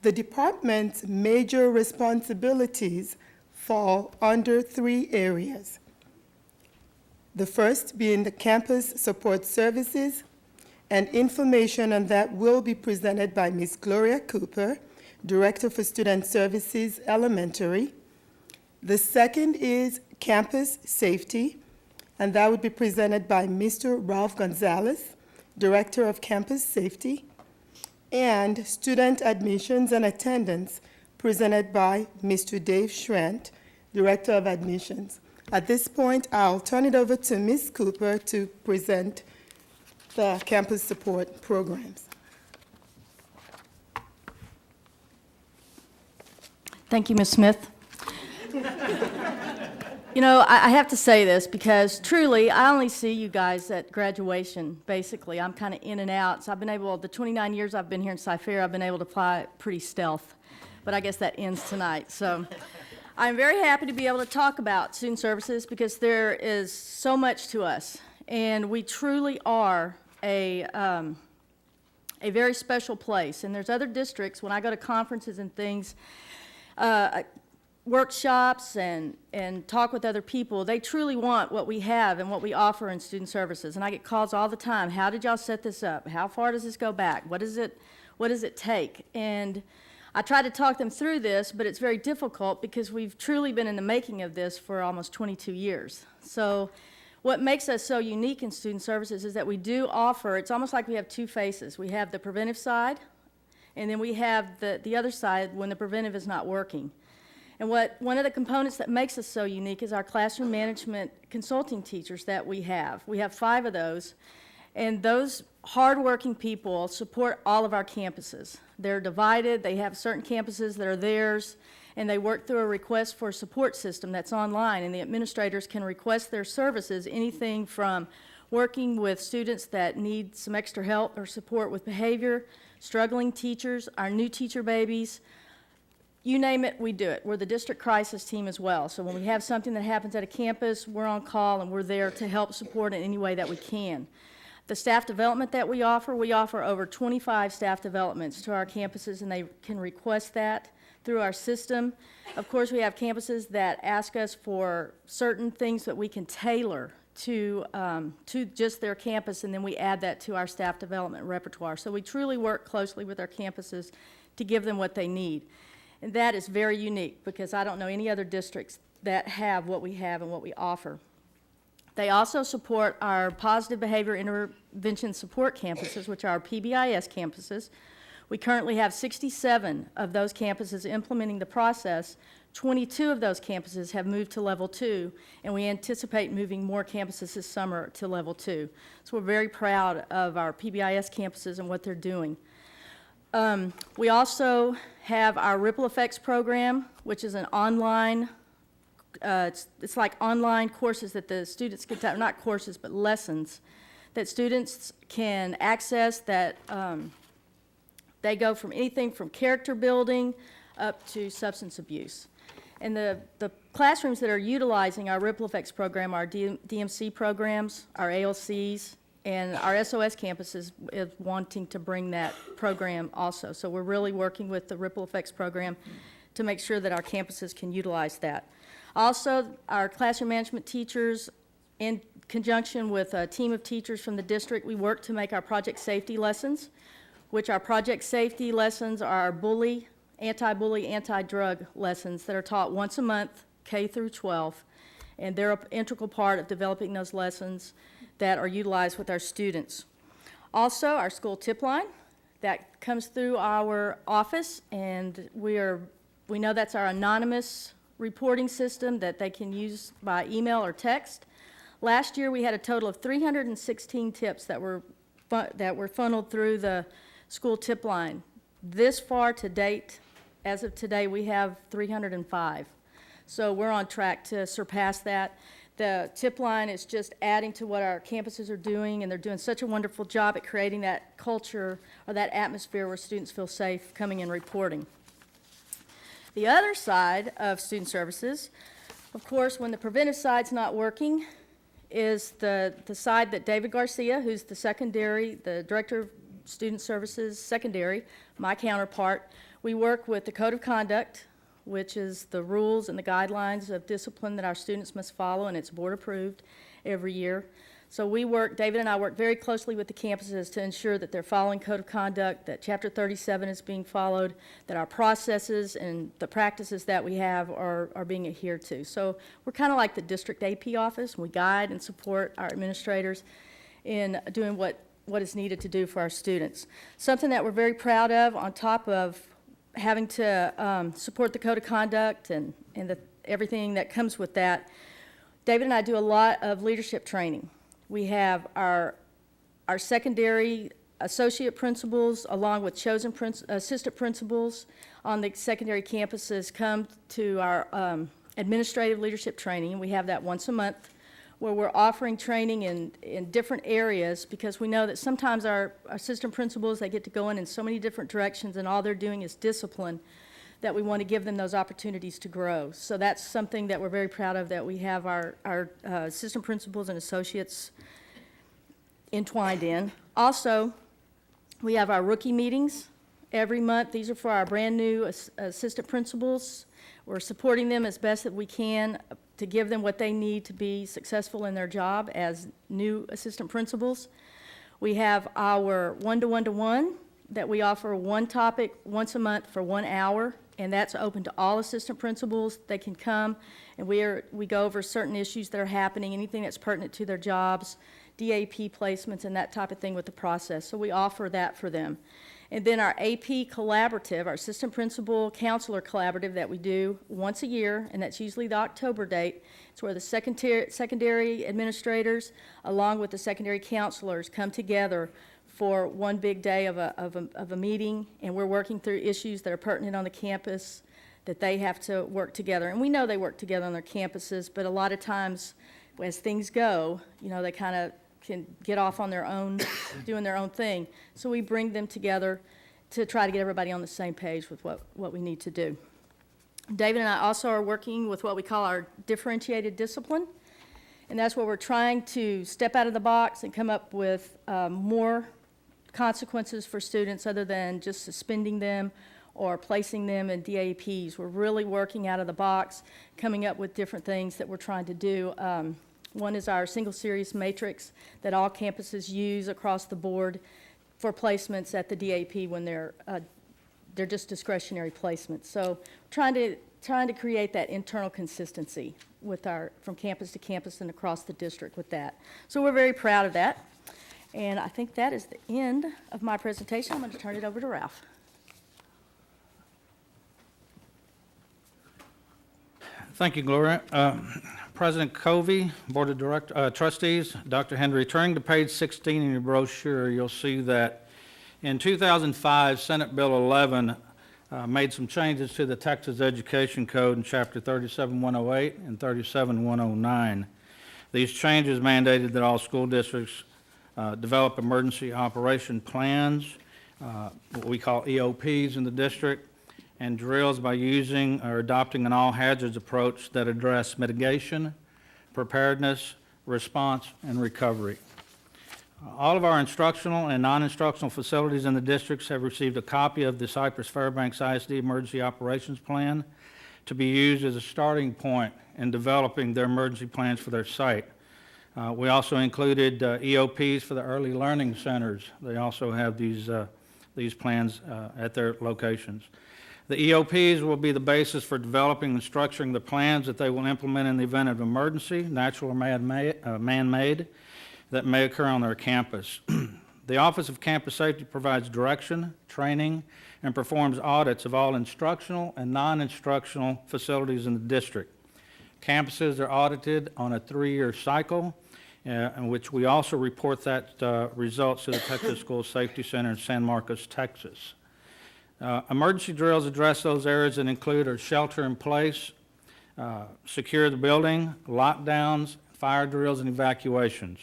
S13: The department's major responsibilities fall under 3 areas. The first being the campus support services, and information on that will be presented by Ms. Gloria Cooper, Director for Student Services Elementary. The second is campus safety, and that would be presented by Mr. Ralph Gonzales, Director of Campus Safety, and student admissions and attendance, presented by Mr. Dave Schrant, Director of Admissions. At this point, I'll turn it over to Ms. Cooper to present the campus support programs.
S14: Thank you, Ms. Smith. You know, I have to say this because truly, I only see you guys at graduation, basically. I'm kind of in and out. So I've been able, the 29 years I've been here in Cypher, I've been able to fly pretty stealth. But I guess that ends tonight. So I'm very happy to be able to talk about student services because there is so much to us. And we truly are a very special place. And there's other districts, when I go to conferences and things, workshops and talk with other people, they truly want what we have and what we offer in student services. And I get calls all the time. How did y'all set this up? How far does this go back? What does it take? And I try to talk them through this, but it's very difficult because we've truly been in the making of this for almost 22 years. So what makes us so unique in student services is that we do offer, it's almost like we have 2 faces. We have the preventive side, and then we have the other side when the preventive is not working. And one of the components that makes us so unique is our classroom management consulting teachers that we have. We have 5 of those, and those hardworking people support all of our campuses. They're divided, they have certain campuses that are theirs, and they work through a request for a support system that's online, and the administrators can request their services, anything from working with students that need some extra help or support with behavior, struggling teachers, our new teacher babies, you name it, we do it. We're the district crisis team as well. So when we have something that happens at a campus, we're on call and we're there to help support in any way that we can. The staff development that we offer over 25 staff developments to our campuses, and they can request that through our system. Of course, we have campuses that ask us for certain things that we can tailor to just their campus, and then we add that to our staff development repertoire. So we truly work closely with our campuses to give them what they need. And that is very unique because I don't know any other districts that have what we have and what we offer. They also support our positive behavior intervention support campuses, which are our PBIS campuses. We currently have 67 of those campuses implementing the process. 22 of those campuses have moved to level 2, and we anticipate moving more campuses this summer to level 2. So we're very proud of our PBIS campuses and what they're doing. We also have our Ripple Effects program, which is an online, it's like online courses that the students can take, not courses, but lessons that students can access that they go from anything from character building up to substance abuse. And the classrooms that are utilizing our Ripple Effects program are DMC programs, our ALCs, and our SOS campus is wanting to bring that program also. So we're really working with the Ripple Effects program to make sure that our campuses can utilize that. Also, our classroom management teachers, in conjunction with a team of teachers from the district, we work to make our project safety lessons, which our project safety lessons are our bully, anti-bully, anti-drug lessons that are taught once a month, K through 12, and they're an integral part of developing those lessons that are utilized with our students. Also, our school tip line, that comes through our office, and we know that's our anonymous reporting system that they can use by email or text. Last year, we had a total of 316 tips that were funneled through the school tip line. This far to date, as of today, we have 305. So we're on track to surpass that. The tip line is just adding to what our campuses are doing, and they're doing such a wonderful job at creating that culture or that atmosphere where students feel safe coming and reporting. The other side of student services, of course, when the preventive side's not working, is the side that David Garcia, who's the Director of Student Services Secondary, my counterpart, we work with the Code of Conduct, which is the rules and the guidelines of discipline that our students must follow, and it's board approved every year. So David and I work very closely with the campuses to ensure that they're following Code of Conduct, that Chapter 37 is being followed, that our processes and the practices that we have are being adhered to. So we're kind of like the district AP office. We guide and support our administrators in doing what is needed to do for our students. Something that we're very proud of, on top of having to support the Code of Conduct and everything that comes with that, David and I do a lot of leadership training. We have our secondary associate principals, along with chosen assistant principals on the secondary campuses, come to our administrative leadership training. We have that once a month, where we're offering training in different areas, because we know that sometimes our assistant principals, they get to go in so many different directions, and all they're doing is discipline, that we want to give them those opportunities to grow. So that's something that we're very proud of, that we have our assistant principals and associates entwined in. Also, we have our rookie meetings every month. These are for our brand new assistant principals. We're supporting them as best that we can to give them what they need to be successful in their job as new assistant principals. We have our one-to-one-to-one that we offer one topic once a month for 1 hour, and that's open to all assistant principals. They can come, and we go over certain issues that are happening, anything that's pertinent to their jobs, DAP placements, and that type of thing with the process. So we offer that for them. And then our AP collaborative, our assistant principal counselor collaborative that we do once a year, and that's usually the October date. It's where the secondary administrators, along with the secondary counselors, come together for one big day of a meeting, and we're working through issues that are pertinent on the campus that they have to work together. And we know they work together on their campuses, but a lot of times, as things go, they kind of can get off on their own, doing their own thing. So we bring them together to try to get everybody on the same page with what we need to do. David and I also are working with what we call our differentiated discipline, and that's where we're trying to step out of the box and come up with more consequences for students other than just suspending them or placing them in DAPs. We're really working out of the box, coming up with different things that we're trying to do. One is our single series matrix that all campuses use across the board for placements at the DAP when they're just discretionary placements. So trying to trying to create that internal consistency with from campus to campus and across the district with that. So we're very proud of that. And I think that is the end of my presentation. I'm going to turn it over to Ralph.
S15: Thank you, Gloria. President Covey, Board of Trustees, Dr. Henry, turning to page 16 in your brochure, you'll see that in 2005, Senate Bill 11 made some changes to the Texas Education Code in Chapter 37108 and 37109. These changes mandated that all school districts develop emergency operation plans, what we call EOPs in the district, and drills by using or adopting an all hazards approach that address mitigation, preparedness, response, and recovery. All of our instructional and non-instructional facilities in the districts have received a copy of the Cypress-Fairbanks ISD Emergency Operations Plan to be used as a starting point in developing their emergency plans for their site. We also included EOPs for the early learning centers. They also have these plans at their locations. The EOPs will be the basis for developing and structuring the plans that they will implement in the event of emergency, natural or man-made, that may occur on their campus. The Office of Campus Safety provides direction, training, and performs audits of all instructional and non-instructional facilities in the district. Campuses are audited on a 3-year cycle, in which we also report that results to the Texas School Safety Center in San Marcos, Texas. Emergency drills address those areas that include our shelter in place, secure the building, lockdowns, fire drills, and evacuations.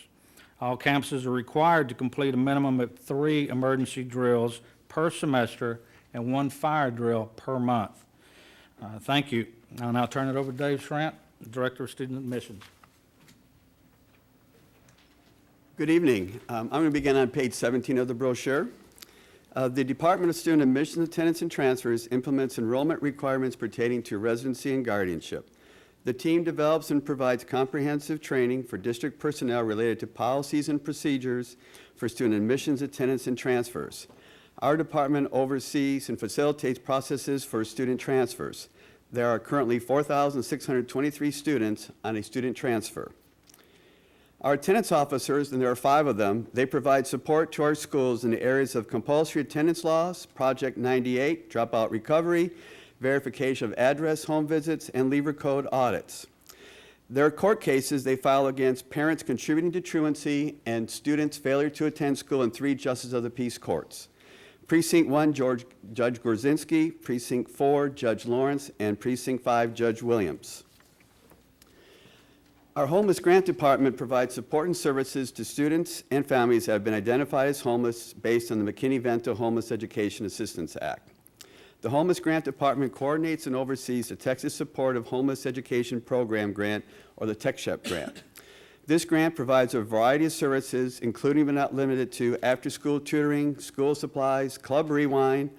S15: All campuses are required to complete a minimum of 3 emergency drills per semester and 1 fire drill per month. Thank you. I'll now turn it over to Dave Schrant, Director of Student Admissions.
S16: Good evening. I'm going to begin on page 17 of the brochure. The Department of Student Admissions, Attendance, and Transfers implements enrollment requirements pertaining to residency and guardianship. The team develops and provides comprehensive training for district personnel related to policies and procedures for student admissions, attendance, and transfers. Our department oversees and facilitates processes for student transfers. There are currently 4,623 students on a student transfer. Our attendance officers, and there are 5 of them, they provide support to our schools in the areas of compulsory attendance laws, Project 98, dropout recovery, verification of address, home visits, and leaver code audits. There are court cases they file against parents contributing to truancy and students' failure to attend school in 3 Justice of the Peace courts. Precinct 1, Judge Gorzinski, Precinct 4, Judge Lawrence, and Precinct 5, Judge Williams. Our Homeless Grant Department provides support and services to students and families that have been identified as homeless based on the McKinney-Vento Homeless Education Assistance Act. The Homeless Grant Department coordinates and oversees the Texas Supportive Homeless Education Program Grant, or the TechSHEP grant. This grant provides a variety of services, including but not limited to after-school tutoring, school supplies, Club Rewind,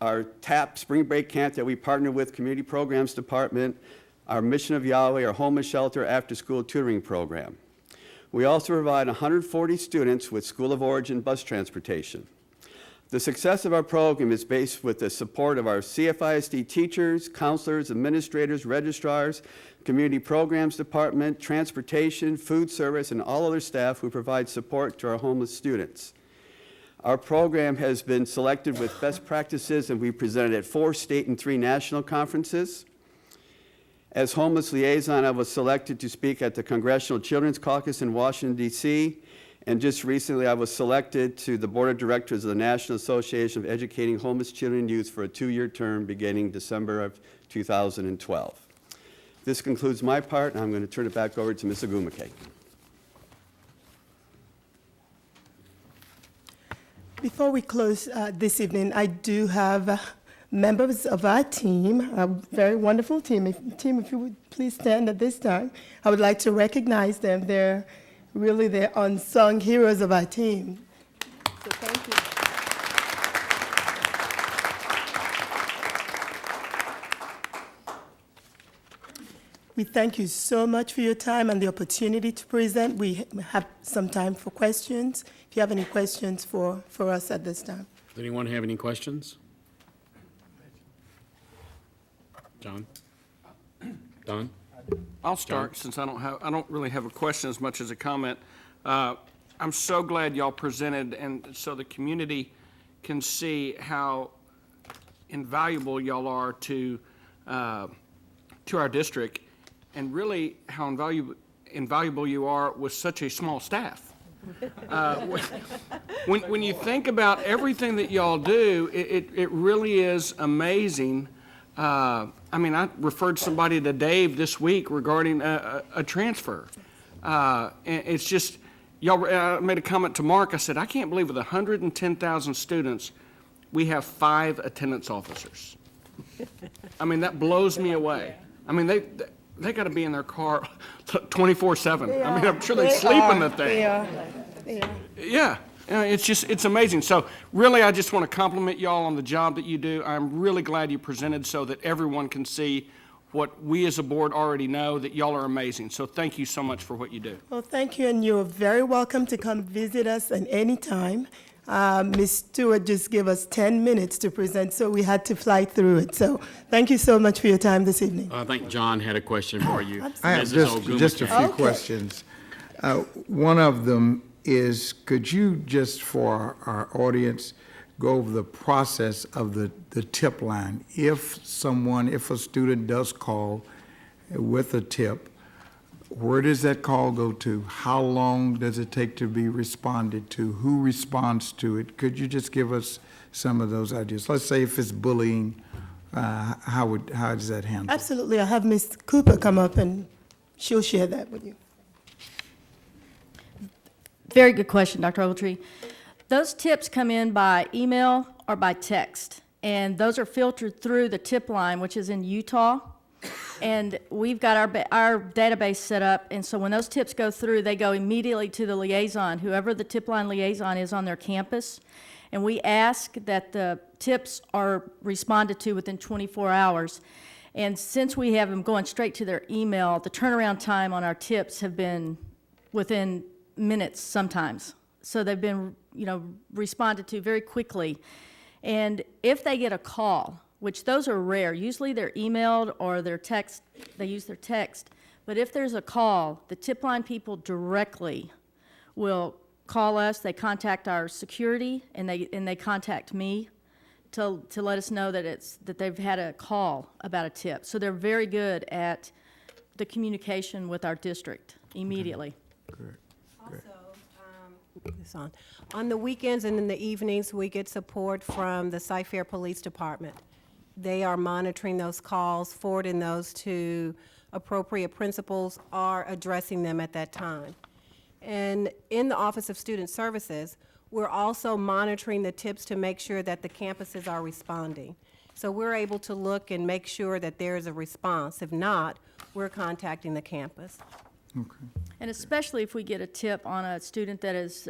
S16: our TAP spring break camp that we partner with Community Programs Department, our Mission of Yahweh, our homeless shelter after-school tutoring program. We also provide 140 students with School of Origin bus transportation. The success of our program is based with the support of our CFISD teachers, counselors, administrators, registrars, Community Programs Department, transportation, food service, and all other staff who provide support to our homeless students. Our program has been selected with best practices, and we presented at 4 state and 3 national conferences. As homeless liaison, I was selected to speak at the Congressional Children's Caucus in Washington, D.C., and just recently I was selected to the Board of Directors of the National Association of Educating Homeless Children and Youth for a 2-year term beginning December of 2012. This concludes my part, and I'm going to turn it back over to Ms. Agumake.
S13: Before we close this evening, I do have members of our team, a very wonderful team. If you would please stand at this time, I would like to recognize them. They're really the unsung heroes of our team. So thank you. We thank you so much for your time and the opportunity to present. We have some time for questions. If you have any questions for us at this time.
S1: Does anyone have any questions? John? Don?
S17: I'll start since I don't really have a question as much as a comment. I'm so glad y'all presented, and so the community can see how invaluable y'all are to our district, and really how invaluable you are with such a small staff. When you think about everything that y'all do, it really is amazing. I mean, I referred somebody to Dave this week regarding a transfer. And it's just, y'all made a comment to Mark. I said, I can't believe with 110,000 students, we have 5 attendance officers. I mean, that blows me away. I mean, they got to be in their car 24/7. I mean, I'm sure they sleep in the thing. Yeah. It's amazing. So really, I just want to compliment y'all on the job that you do. I'm really glad you presented so that everyone can see what we as a board already know, that y'all are amazing. So thank you so much for what you do.
S13: Well, thank you, and you're very welcome to come visit us at any time. Ms. Stewart just gave us 10 minutes to present, so we had to fly through it. So thank you so much for your time this evening.
S1: I think John had a question for you.
S3: I have
S1: Mrs.
S3: just a few
S13: Okay.
S3: questions. One of them is, could you just for our audience, go over the process of the tip line? If a student does call with a tip, where does that call go to? How long does it take to be responded to? Who responds to it? Could you just give us some of those ideas? Let's say if it's bullying, how does that handle?
S13: Absolutely. I'll have Ms. Cooper come up, and she'll share that with you.
S14: Very good question, Dr. Ogletree. Those tips come in by email or by text, and those are filtered through the tip line, which is in Utah. And we've got our database set up, and so when those tips go through, they go immediately to the liaison, whoever the tip line liaison is on their campus. And we ask that the tips are responded to within 24 hours. And since we have them going straight to their email, the turnaround time on our tips have been within minutes sometimes. So they've been, responded to very quickly. And if they get a call, which those are rare, usually they're emailed or they're text, they use their text. But if there's a call, the tip line people directly will call us, they contact our security, and they contact me to let us know that they've had a call about a tip. So they're very good at the communication with our district immediately.
S3: Good.
S9: On the weekends and in the evenings, we get support from the Cypher Police Department. They are monitoring those calls, forwarding those to appropriate principals, or addressing them at that time. And in the Office of Student Services, we're also monitoring the tips to make sure that the campuses are responding. So we're able to look and make sure that there is a response. If not, we're contacting the campus.
S3: Okay.
S14: And especially if we get a tip on a student that is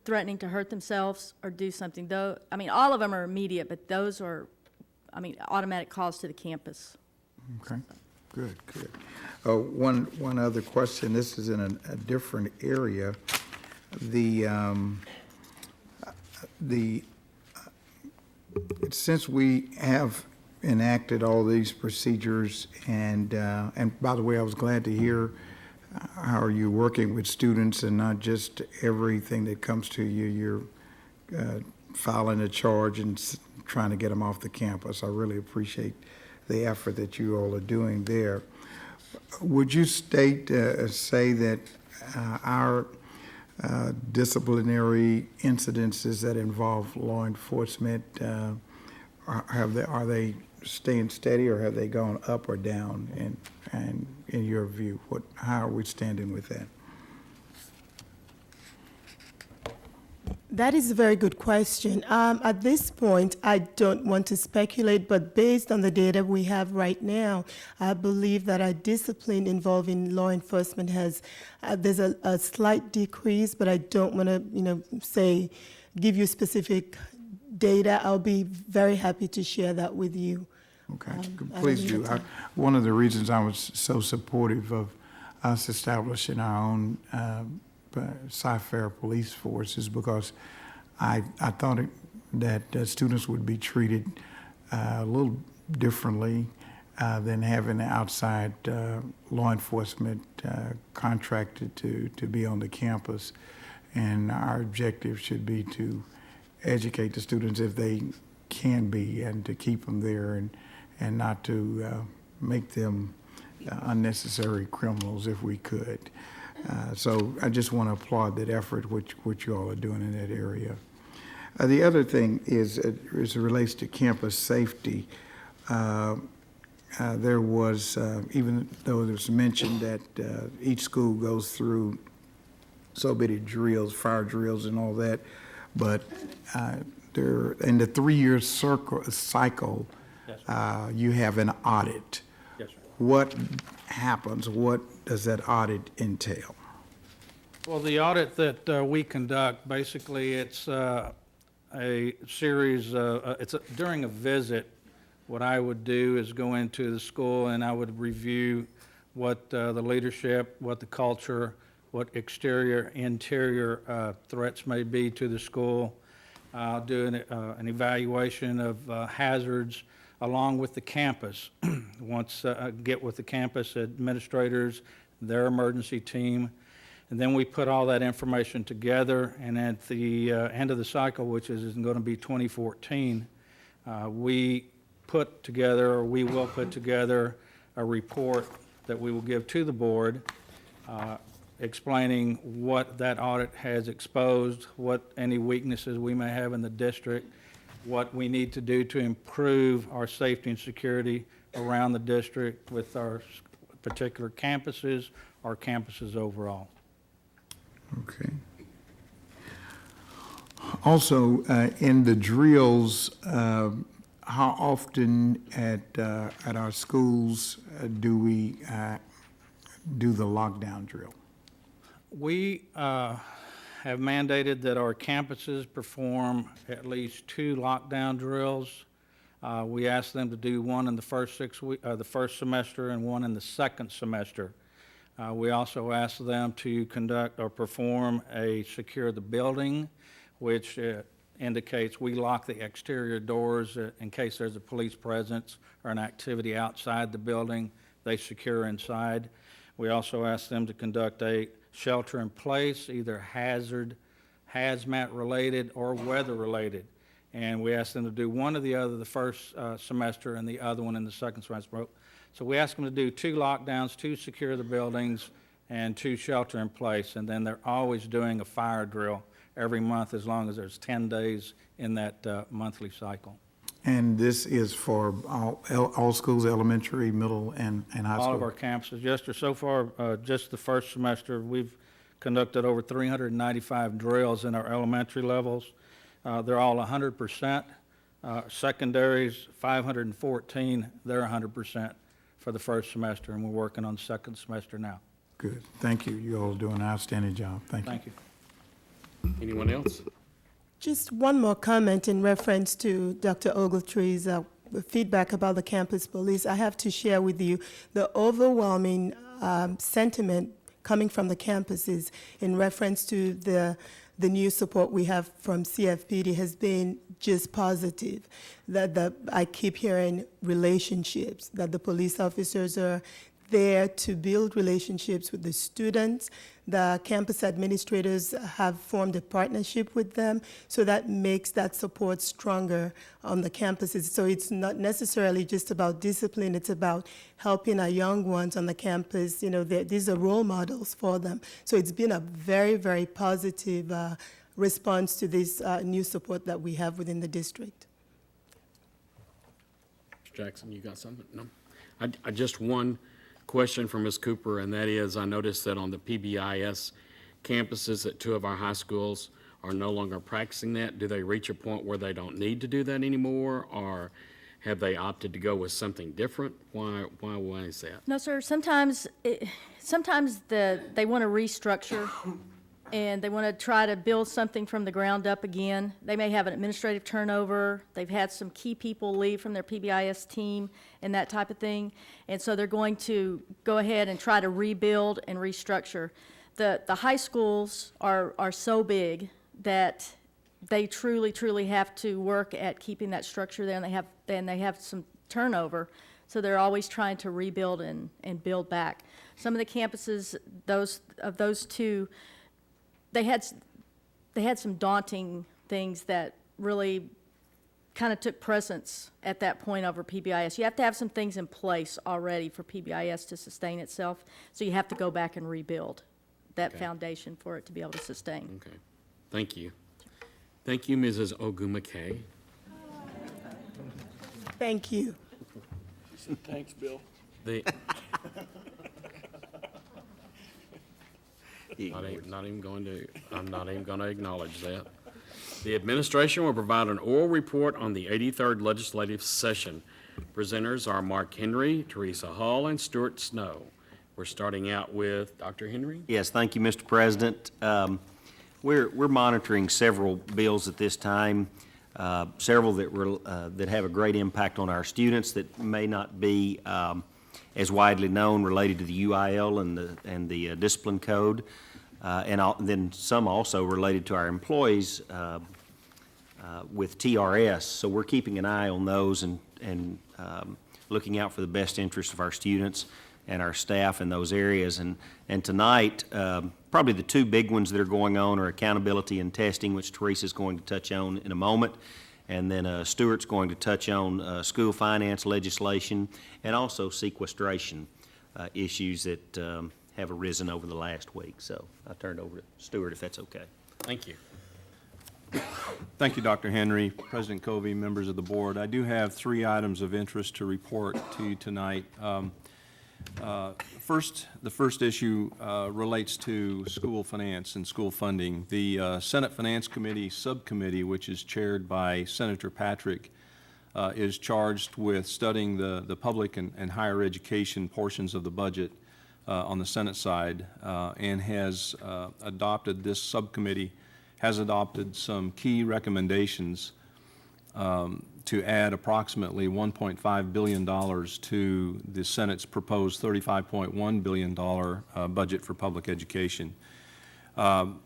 S14: threatening to hurt themselves or do something, though, all of them are immediate, but those are, automatic calls to the campus.
S3: Okay, good. One other question, this is in a different area. Since we have enacted all these procedures, and by the way, I was glad to hear how are you working with students and not just everything that comes to you, you're filing a charge and trying to get them off the campus. I really appreciate the effort that you all are doing there. Would you say that our disciplinary incidences that involve law enforcement, are they staying steady, or have they gone up or down? And in your view, how are we standing with that?
S13: That is a very good question. At this point, I don't want to speculate, but based on the data we have right now, I believe that our discipline involving law enforcement there's a slight decrease, but I don't want to, give you specific data. I'll be very happy to share that with you.
S3: Okay, please do. One of the reasons I was so supportive of us establishing our own Cypher police force is because I thought that students would be treated a little differently than having the outside law enforcement contracted to be on the campus. And our objective should be to educate the students if they can be, and to keep them there, and not to make them unnecessary criminals if we could. So I just want to applaud that effort, which you all are doing in that area. The other thing is, as it relates to campus safety, there was, even though there's mention that each school goes through so many drills, fire drills and all that, but there, in the 3-year cycle, you have an audit.
S15: Yes, sir.
S3: What happens? What does that audit entail?
S15: Well, the audit that we conduct, basically, it's a series, during a visit, what I would do is go into the school and I would review what the leadership, what the culture, what exterior, interior threats may be to the school. I'll do an evaluation of hazards along with the campus. Once I get with the campus administrators, their emergency team, and then we put all that information together, and at the end of the cycle, which is going to be 2014, we put together, or we will put together, a report that we will give to the board explaining what that audit has exposed, what any weaknesses we may have in the district, what we need to do to improve our safety and security around the district with our particular campuses, our campuses overall.
S3: Okay. Also, in the drills, how often at our schools do we do the lockdown drill?
S15: We have mandated that our campuses perform at least 2 lockdown drills. We ask them to do one in the first the first semester and one in the second semester. We also ask them to conduct or perform a secure the building, which indicates we lock the exterior doors in case there's a police presence or an activity outside the building. They secure inside. We also ask them to conduct a shelter in place, either hazmat related or weather related. And we ask them to do one or the other the first semester and the other one in the second semester. So we ask them to do 2 lockdowns, 2 secure the buildings, and 2 shelter in place. And then they're always doing a fire drill every month as long as there's 10 days in that monthly cycle.
S3: And this is for all schools, elementary, middle, and high school?
S15: All of our campuses. Yes, sir. So far, just the first semester, we've conducted over 395 drills in our elementary levels. They're all 100%. Secondaries, 514, they're 100% for the first semester, and we're working on the second semester now.
S3: Good. Thank you. You all do an outstanding job. Thank you.
S15: Thank you.
S1: Anyone else?
S13: Just one more comment in reference to Dr. Ogletree's feedback about the campus police. I have to share with you the overwhelming sentiment coming from the campuses in reference to the new support we have from CFPD has been just positive. That I keep hearing relationships, that the police officers are there to build relationships with the students. The campus administrators have formed a partnership with them, so that makes that support stronger on the campuses. So it's not necessarily just about discipline, it's about helping our young ones on the campus. You know, these are role models for them. So it's been a very, very positive response to this new support that we have within the district.
S1: Mr. Jackson, you got something? No? I just one question from Ms. Cooper, and that is, I noticed that on the PBIS campuses at 2 of our high schools are no longer practicing that. Do they reach a point where they don't need to do that anymore, or have they opted to go with something different? Why is that?
S14: No, sir. Sometimes they want to restructure and they want to try to build something from the ground up again. They may have an administrative turnover. They've had some key people leave from their PBIS team and that type of thing. And so they're going to go ahead and try to rebuild and restructure. The high schools are so big that they truly have to work at keeping that structure there, and they have some turnover. So they're always trying to rebuild and build back. Some of the campuses, those two, they had some daunting things that really kind of took precedence at that point over PBIS. You have to have some things in place already for PBIS to sustain itself, so you have to go back and rebuild that foundation for it to be able to sustain.
S1: Okay, thank you. Thank you, Mrs. Ogumake.
S13: Thank you.
S17: Thanks, Bill.
S1: I'm not even going to acknowledge that. The administration will provide an oral report on the 83rd legislative session. Presenters are Mark Henry, Teresa Hull, and Stuart Snow. We're starting out with Dr. Henry.
S4: Yes, thank you, Mr. President. We're monitoring several bills at this time, several that have a great impact on our students that may not be as widely known, related to the UIL and the discipline code, then some also related to our employees with TRS. So we're keeping an eye on those and looking out for the best interests of our students and our staff in those areas. And tonight, probably the two big ones that are going on are accountability and testing, which Teresa's going to touch on in a moment. And then Stuart's going to touch on school finance legislation and also sequestration issues that have arisen over the last week. So I'll turn it over to Stuart, if that's okay.
S1: Thank you.
S18: Thank you, Dr. Henry, President Covey, members of the board. I do have 3 items of interest to report to you tonight. The first issue relates to school finance and school funding. The Senate Finance Committee subcommittee, which is chaired by Senator Patrick, is charged with studying the public and higher education portions of the budget on the Senate side, and has adopted, this subcommittee has adopted some key recommendations to add approximately $1.5 billion to the Senate's proposed $35.1 billion budget for public education.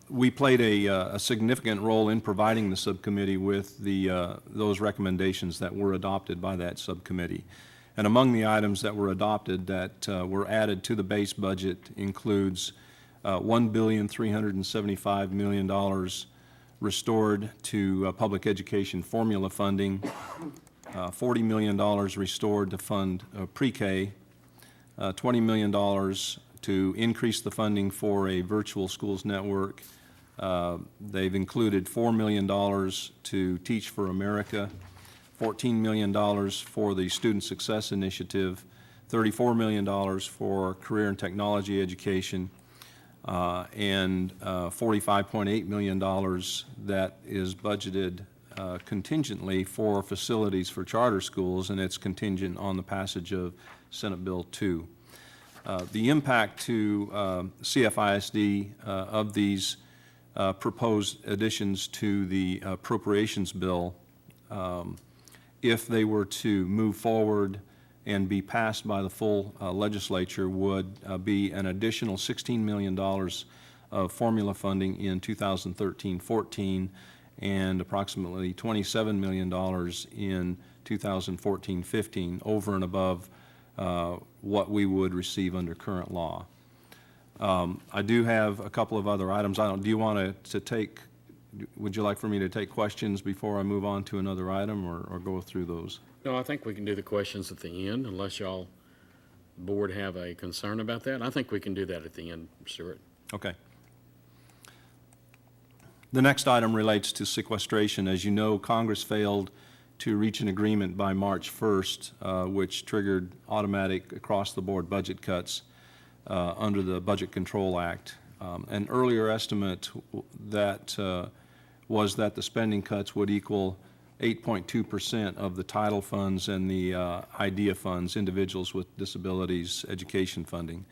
S18: We played a significant role in providing the subcommittee with those recommendations that were adopted by that subcommittee. And among the items that were adopted that were added to the base budget includes $1,375 million restored to public education formula funding, $40 million restored to fund pre-K, $20 million to increase the funding for a virtual schools network. They've included $4 million to Teach for America, $14 million for the Student Success Initiative, $34 million for career and technology education, and $45.8 million that is budgeted contingently for facilities for charter schools, and it's contingent on the passage of Senate Bill 2. The impact to CFISD of these proposed additions to the appropriations bill, if they were to move forward and be passed by the full legislature, would be an additional $16 million of formula funding in 2013-14 and approximately $27 million in 2014-15, over and above what we would receive under current law. I do have a couple of other items. Do you want to take, would you like for me to take questions before I move on to another item, or go through those?
S1: No, I think we can do the questions at the end, unless y'all, board, have a concern about that. I think we can do that at the end, Stuart.
S18: Okay. The next item relates to sequestration. As you know, Congress failed to reach an agreement by March 1st, which triggered automatic across-the-board budget cuts under the Budget Control Act. An earlier estimate that was that the spending cuts would equal 8.2% of the title funds and the IDEA funds, Individuals with Disabilities Education Funding.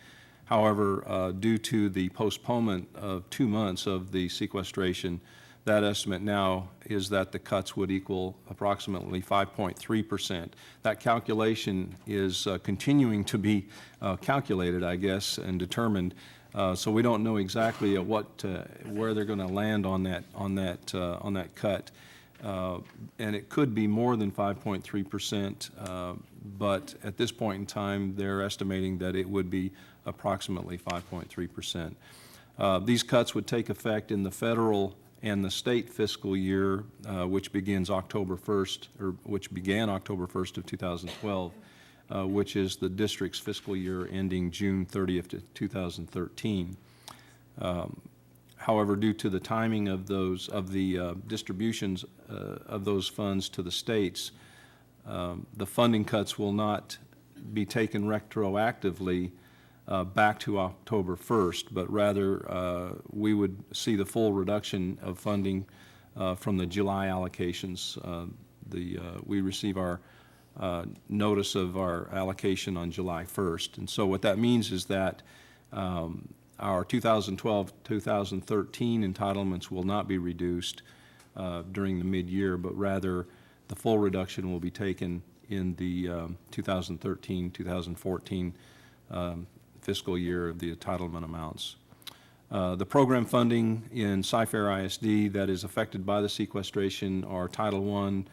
S18: However, due to the postponement of 2 months of the sequestration, that estimate now is that the cuts would equal approximately 5.3%. That calculation is continuing to be calculated, I guess, and determined. So we don't know exactly at where they're going to land on that cut. and it could be more than 5.3%, but at this point in time, they're estimating that it would be approximately 5.3%. These cuts would take effect in the federal and the state fiscal year, which begins October 1st, or which began October 1st of 2012, which is the district's fiscal year ending June 30th, 2013. However, due to the timing of those, distributions of those funds to the states, the funding cuts will not be taken retroactively back to October 1st, but rather we would see the full reduction of funding from the July allocations. We receive our notice of our allocation on July 1st. And so what that means is that our 2012-2013 entitlements will not be reduced during the mid-year, but rather the full reduction will be taken in the 2013-2014 fiscal year of the entitlement amounts. The program funding in Cy-Fair ISD that is affected by the sequestration are Title I,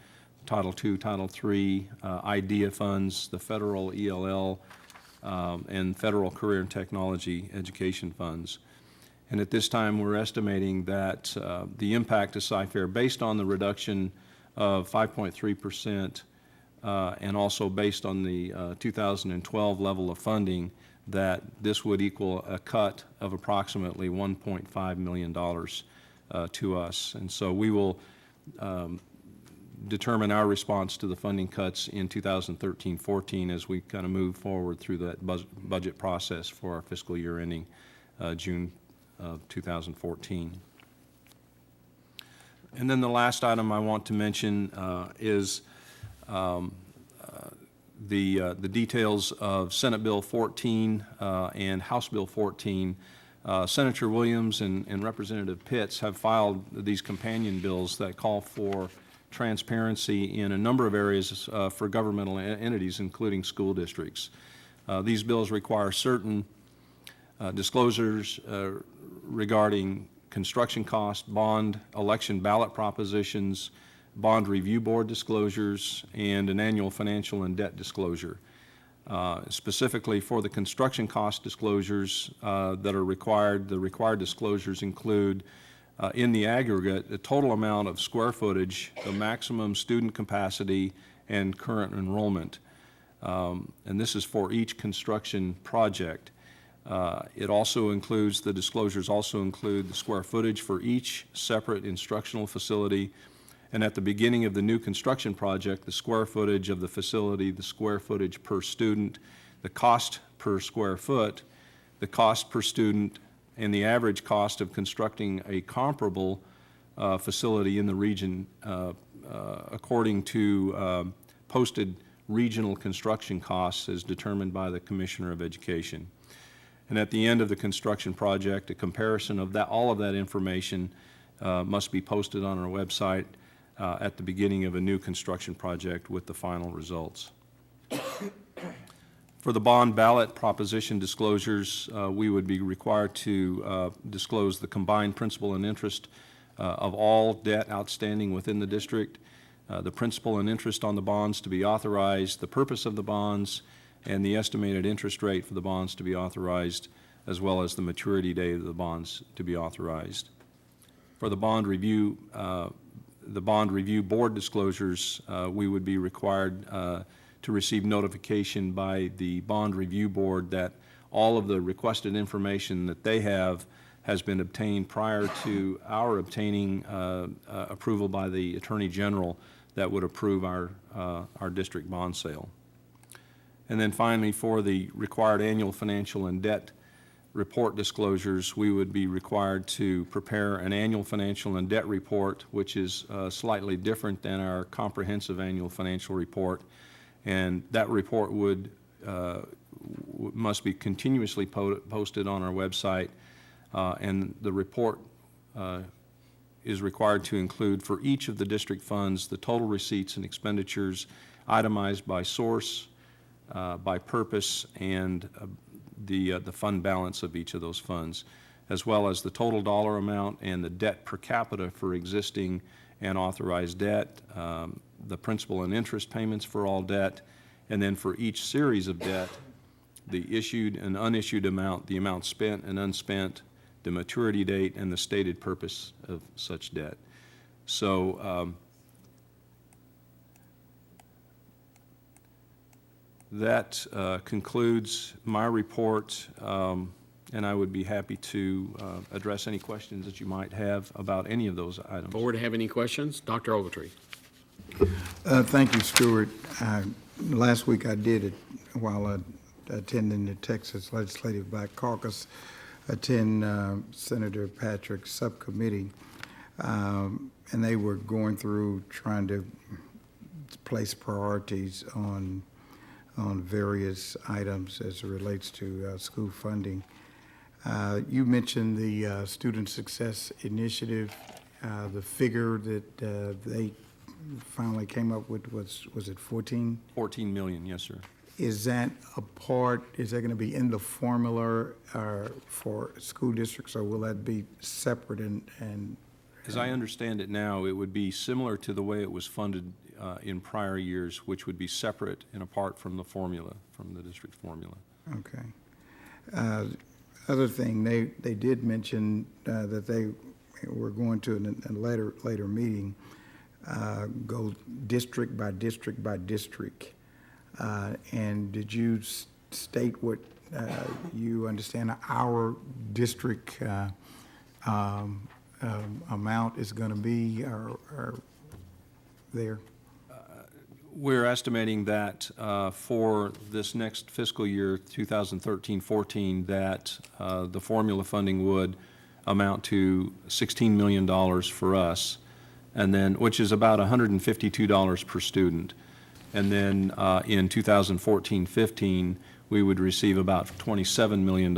S18: Title II, Title III, IDEA funds, the federal ELL, and federal career and technology education funds. And at this time, we're estimating that the impact to Cy-Fair, based on the reduction of 5.3%, and also based on the 2012 level of funding, that this would equal a cut of approximately $1.5 million to us. And so we will determine our response to the funding cuts in 2013-14 as we kind of move forward through that budget process for our fiscal year ending June of 2014. And then the last item I want to mention is the details of Senate Bill 14 and House Bill 14. Senator Williams and Representative Pitts have filed these companion bills that call for transparency in a number of areas for governmental entities, including school districts. These bills require certain disclosures regarding construction cost, bond, election ballot propositions, bond review board disclosures, and an annual financial and debt disclosure. Specifically for the construction cost disclosures that are required, the required disclosures include in the aggregate, the total amount of square footage, the maximum student capacity, and current enrollment. And this is for each construction project. It also includes, the disclosures also include the square footage for each separate instructional facility, and at the beginning of the new construction project, the square footage of the facility, the square footage per student, the cost per square foot, the cost per student, and the average cost of constructing a comparable facility in the region according to posted regional construction costs as determined by the Commissioner of Education. And at the end of the construction project, a comparison of that, all of that information must be posted on our website at the beginning of a new construction project with the final results. For the bond ballot proposition disclosures, we would be required to disclose the combined principal and interest of all debt outstanding within the district, the principal and interest on the bonds to be authorized, the purpose of the bonds, and the estimated interest rate for the bonds to be authorized, as well as the maturity date of the bonds to be authorized. For the bond review board disclosures, we would be required to receive notification by the bond review board that all of the requested information that they have has been obtained prior to our obtaining approval by the Attorney General that would approve our district bond sale. And then finally, for the required annual financial and debt report disclosures, we would be required to prepare an annual financial and debt report, which is slightly different than our comprehensive annual financial report. And that report must be continuously posted on our website, and the report is required to include for each of the district funds the total receipts and expenditures itemized by source, by purpose, and the fund balance of each of those funds, as well as the total dollar amount and the debt per capita for existing and authorized debt, the principal and interest payments for all debt, and then for each series of debt, the issued and unissued amount, the amount spent and unspent, the maturity date, and the stated purpose of such debt. So that concludes my report, and I would be happy to address any questions that you might have about any of those items.
S1: Board have any questions? Dr. Ogletree.
S3: Thank you, Stewart. Last week I did it while attending the Texas Legislative Black Caucus, attend Senator Patrick's subcommittee, and they were going through trying to place priorities on various items as it relates to school funding. You mentioned the Student Success Initiative. The figure that they finally came up with was it 14?
S18: 14 million, yes, sir.
S3: Is that a part, is that going to be in the formula for school districts, or will that be separate and
S18: As I understand it now, it would be similar to the way it was funded in prior years, which would be separate and apart from the formula, from the district formula.
S3: Okay. Other thing, they did mention that they were going to, in a later meeting, go district by district by district. And did you state what you understand our district amount is going to be or there?
S18: We're estimating that for this next fiscal year, 2013-14, that the formula funding would amount to $16 million for us, and then, which is about $152 per student. And then in 2014-15, we would receive about $27 million.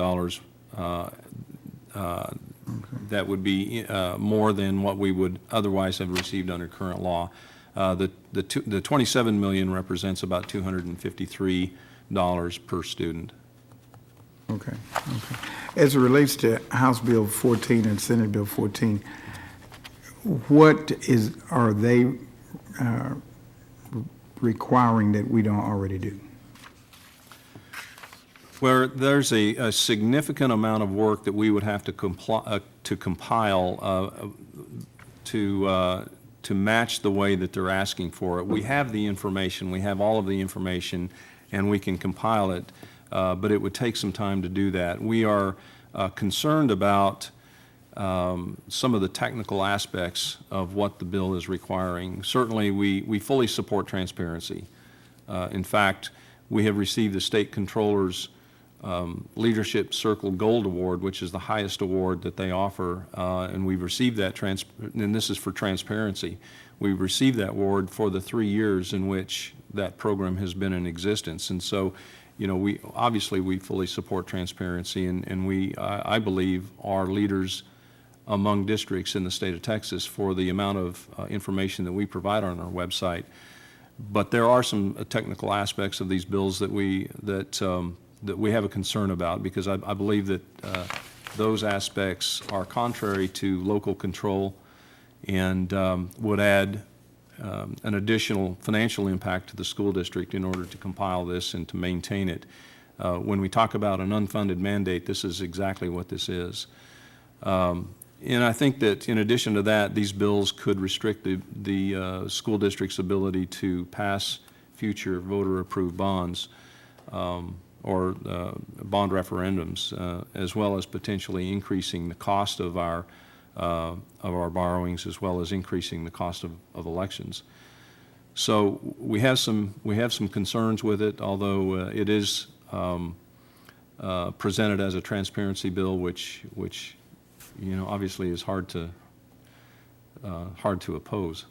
S18: That would be more than what we would otherwise have received under current law. The $27 million represents about $253 per student.
S3: Okay. As it relates to House Bill 14 and Senate Bill 14, what are they requiring that we don't already do?
S18: Where there's a significant amount of work that we would have to compile to match the way that they're asking for it. We have the information, we have all of the information, and we can compile it, but it would take some time to do that. We are concerned about some of the technical aspects of what the bill is requiring. Certainly, we fully support transparency. In fact, we have received the State Controller's Leadership Circle Gold Award, which is the highest award that they offer, and we've received that, and this is for transparency. We've received that award for the 3 years in which that program has been in existence. And so, you know, we fully support transparency, and we, I believe, are leaders among districts in the state of Texas for the amount of information that we provide on our website. But there are some technical aspects of these bills that we have a concern about, because I believe that those aspects are contrary to local control and would add an additional financial impact to the school district in order to compile this and to maintain it. When we talk about an unfunded mandate, this is exactly what this is. And I think that in addition to that, these bills could restrict the school district's ability to pass future voter-approved bonds or bond referendums, as well as potentially increasing the cost of our borrowings, as well as increasing the cost of elections. So we have some concerns with it, although it is presented as a transparency bill, which you know, obviously is hard to oppose.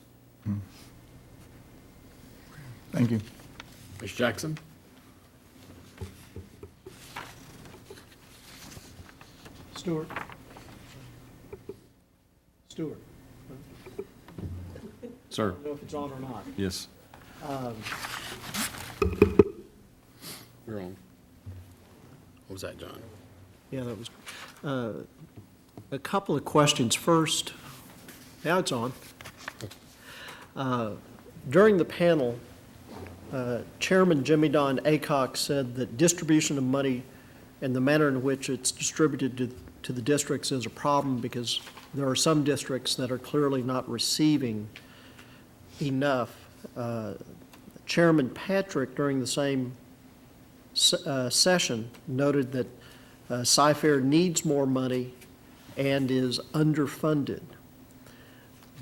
S3: Thank you.
S1: Ms. Jackson?
S8: Stewart.
S18: Sir.
S8: I don't know if it's on or not.
S18: Yes.
S1: You're on. What was that, John?
S8: Yeah, that was a couple of questions. First, now it's on. During the panel, Chairman Jimmy Don Aycock said that distribution of money and the manner in which it's distributed to the districts is a problem because there are some districts that are clearly not receiving enough. Chairman Patrick, during the same session, noted that Cy-Fair needs more money and is underfunded.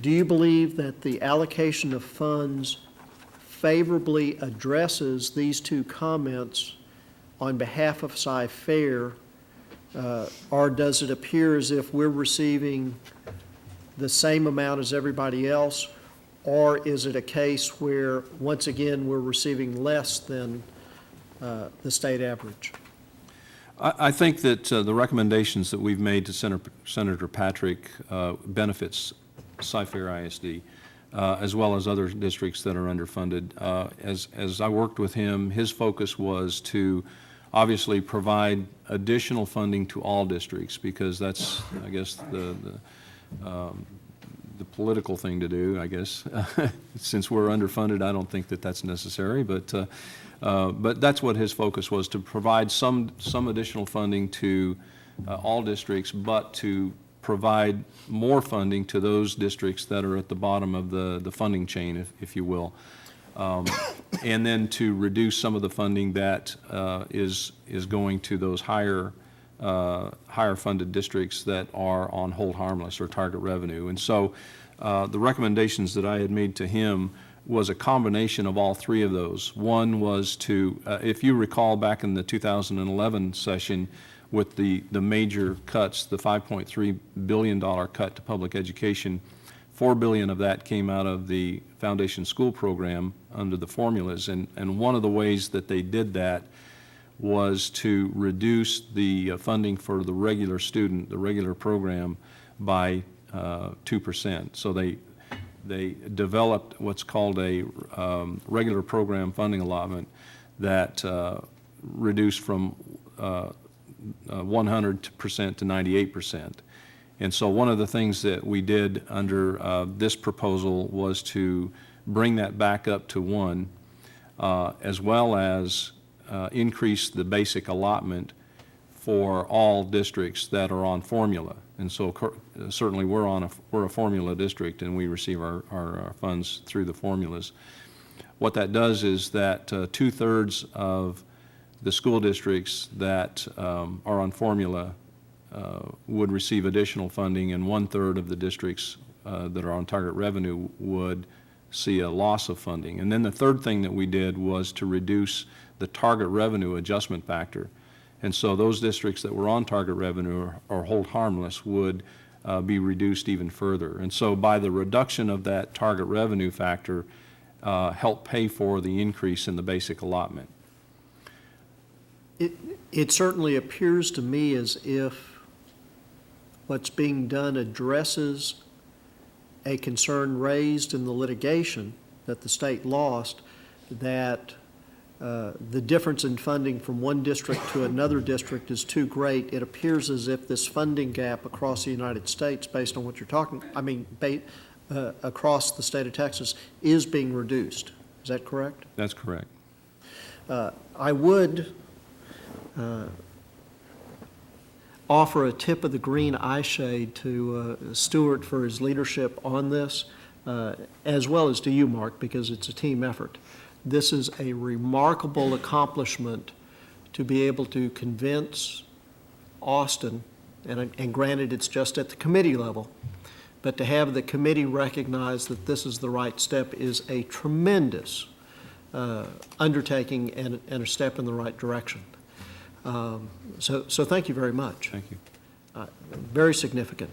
S8: Do you believe that the allocation of funds favorably addresses these two comments on behalf of Cy-Fair, or does it appear as if we're receiving the same amount as everybody else, or is it a case where, once again, we're receiving less than the state average?
S18: I think that the recommendations that we've made to Senator Patrick benefits Cy-Fair ISD, as well as other districts that are underfunded. As I worked with him, his focus was to obviously provide additional funding to all districts, because that's, I guess, the political thing to do, I guess. Since we're underfunded, I don't think that that's necessary, but that's what his focus was, to provide some additional funding to all districts, but to provide more funding to those districts that are at the bottom of the funding chain, if you will. And then to reduce some of the funding that is going to those higher funded districts that are on hold harmless or target revenue. And so the recommendations that I had made to him was a combination of all three of those. One was to, if you recall back in the 2011 session with the major cuts, the $5.3 billion cut to public education, $4 billion of that came out of the Foundation School Program under the formulas. And one of the ways that they did that was to reduce the funding for the regular student, the regular program, by 2%. So they developed what's called a regular program funding allotment that reduced from 100% to 98%. And so one of the things that we did under this proposal was to bring that back up to 1, as well as increase the basic allotment for all districts that are on formula. And so certainly we're a formula district, and we receive our funds through the formulas. What that does is that 2/3 of the school districts that are on formula would receive additional funding, and 1/3 of the districts that are on target revenue would see a loss of funding. And then the third thing that we did was to reduce the target revenue adjustment factor. And so those districts that were on target revenue or hold harmless would be reduced even further. And so by the reduction of that target revenue factor, help pay for the increase in the basic allotment.
S8: It certainly appears to me as if what's being done addresses a concern raised in the litigation that the state lost, that the difference in funding from one district to another district is too great. It appears as if this funding gap across the United States, based on what you're talking, across the state of Texas, is being reduced. Is that correct?
S18: That's correct.
S8: I would offer a tip of the green eye shade to Stewart for his leadership on this, as well as to you, Mark, because it's a team effort. This is a remarkable accomplishment to be able to convince Austin, and granted it's just at the committee level, but to have the committee recognize that this is the right step is a tremendous undertaking and a step in the right direction. So thank you very much.
S18: Thank you.
S8: Very significant.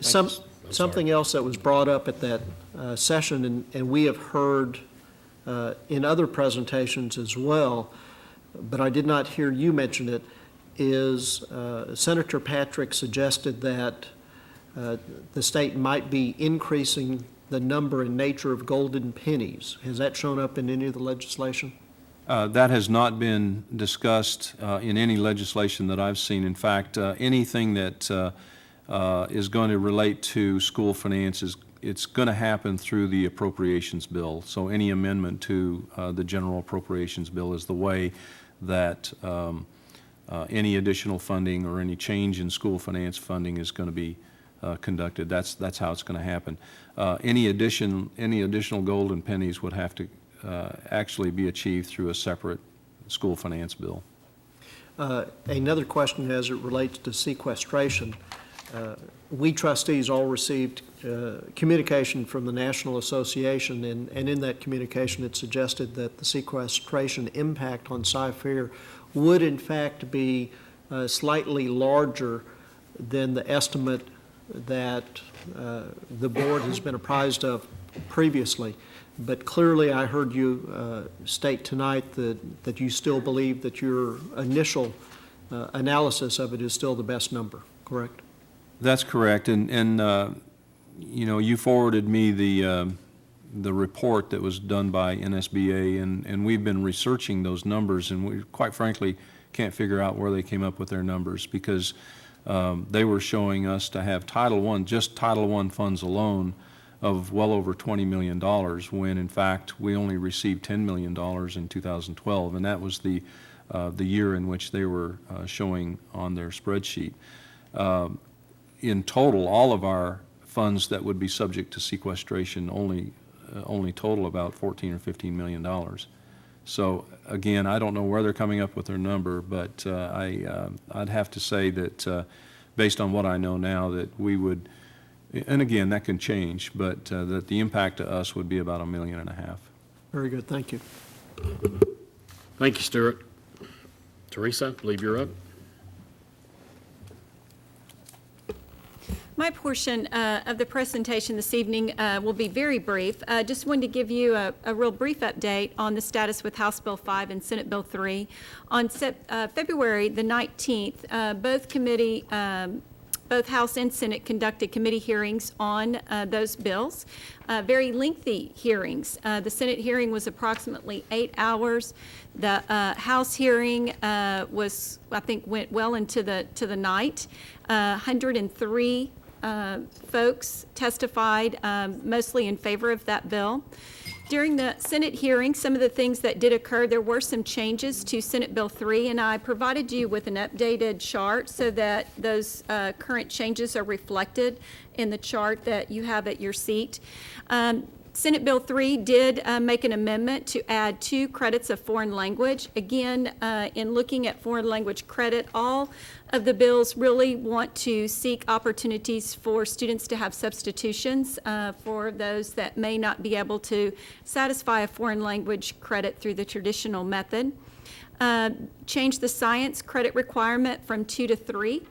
S8: Something else that was brought up at that session, and we have heard in other presentations as well, but I did not hear you mention it, is Senator Patrick suggested that the state might be increasing the number and nature of golden pennies. Has that shown up in any of the legislation?
S18: That has not been discussed in any legislation that I've seen. In fact, anything that is going to relate to school finance it's going to happen through the appropriations bill. So any amendment to the general appropriations bill is the way that any additional funding or any change in school finance funding is going to be conducted. That's how it's going to happen. Any additional golden pennies would have to actually be achieved through a separate school finance bill.
S8: Another question as it relates to sequestration. We trustees all received communication from the National Association, and in that communication it suggested that the sequestration impact on Cy-Fair would in fact be slightly larger than the estimate that the board has been apprised of previously. But clearly I heard you state tonight that you still believe that your initial analysis of it is still the best number, correct?
S18: That's correct, and you know, you forwarded me the report that was done by NSBA, and we've been researching those numbers, and we quite frankly can't figure out where they came up with their numbers, because they were showing us to have Title I, just Title I funds alone, of well over $20 million, when in fact we only received $10 million in 2012, and that was the year in which they were showing on their spreadsheet. In total, all of our funds that would be subject to sequestration only total about $14 or $15 million. So again, I don't know where they're coming up with their number, but I'd have to say that based on what I know now, that we would, and again, that can change, but that the impact to us would be about $1.5 million.
S8: Very good, thank you.
S1: Thank you, Stewart. Teresa, I believe you're up.
S2: My portion of the presentation this evening will be very brief. Just wanted to give you a real brief update on the status with House Bill 5 and Senate Bill 3. On February the 19th, both House and Senate conducted committee hearings on those bills, very lengthy hearings. The Senate hearing was approximately 8 hours. The House hearing was, I think, went well into the night. 103 folks testified, mostly in favor of that bill. During the Senate hearing, some of the things that did occur, there were some changes to Senate Bill 3, and I provided you with an updated chart so that those current changes are reflected in the chart that you have at your seat. Senate Bill 3 did make an amendment to add 2 credits of foreign language. Again, in looking at foreign language credit, all of the bills really want to seek opportunities for students to have substitutions for those that may not be able to satisfy a foreign language credit through the traditional method. Change the science credit requirement from 2 to 3.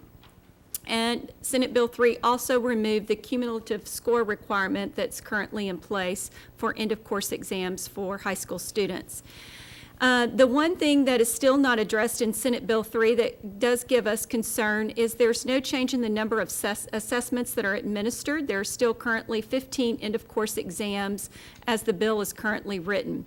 S2: And Senate Bill 3 also removed the cumulative score requirement that's currently in place for end-of-course exams for high school students. The one thing that is still not addressed in Senate Bill 3 that does give us concern is there's no change in the number of assessments that are administered. There are still currently 15 end-of-course exams as the bill is currently written.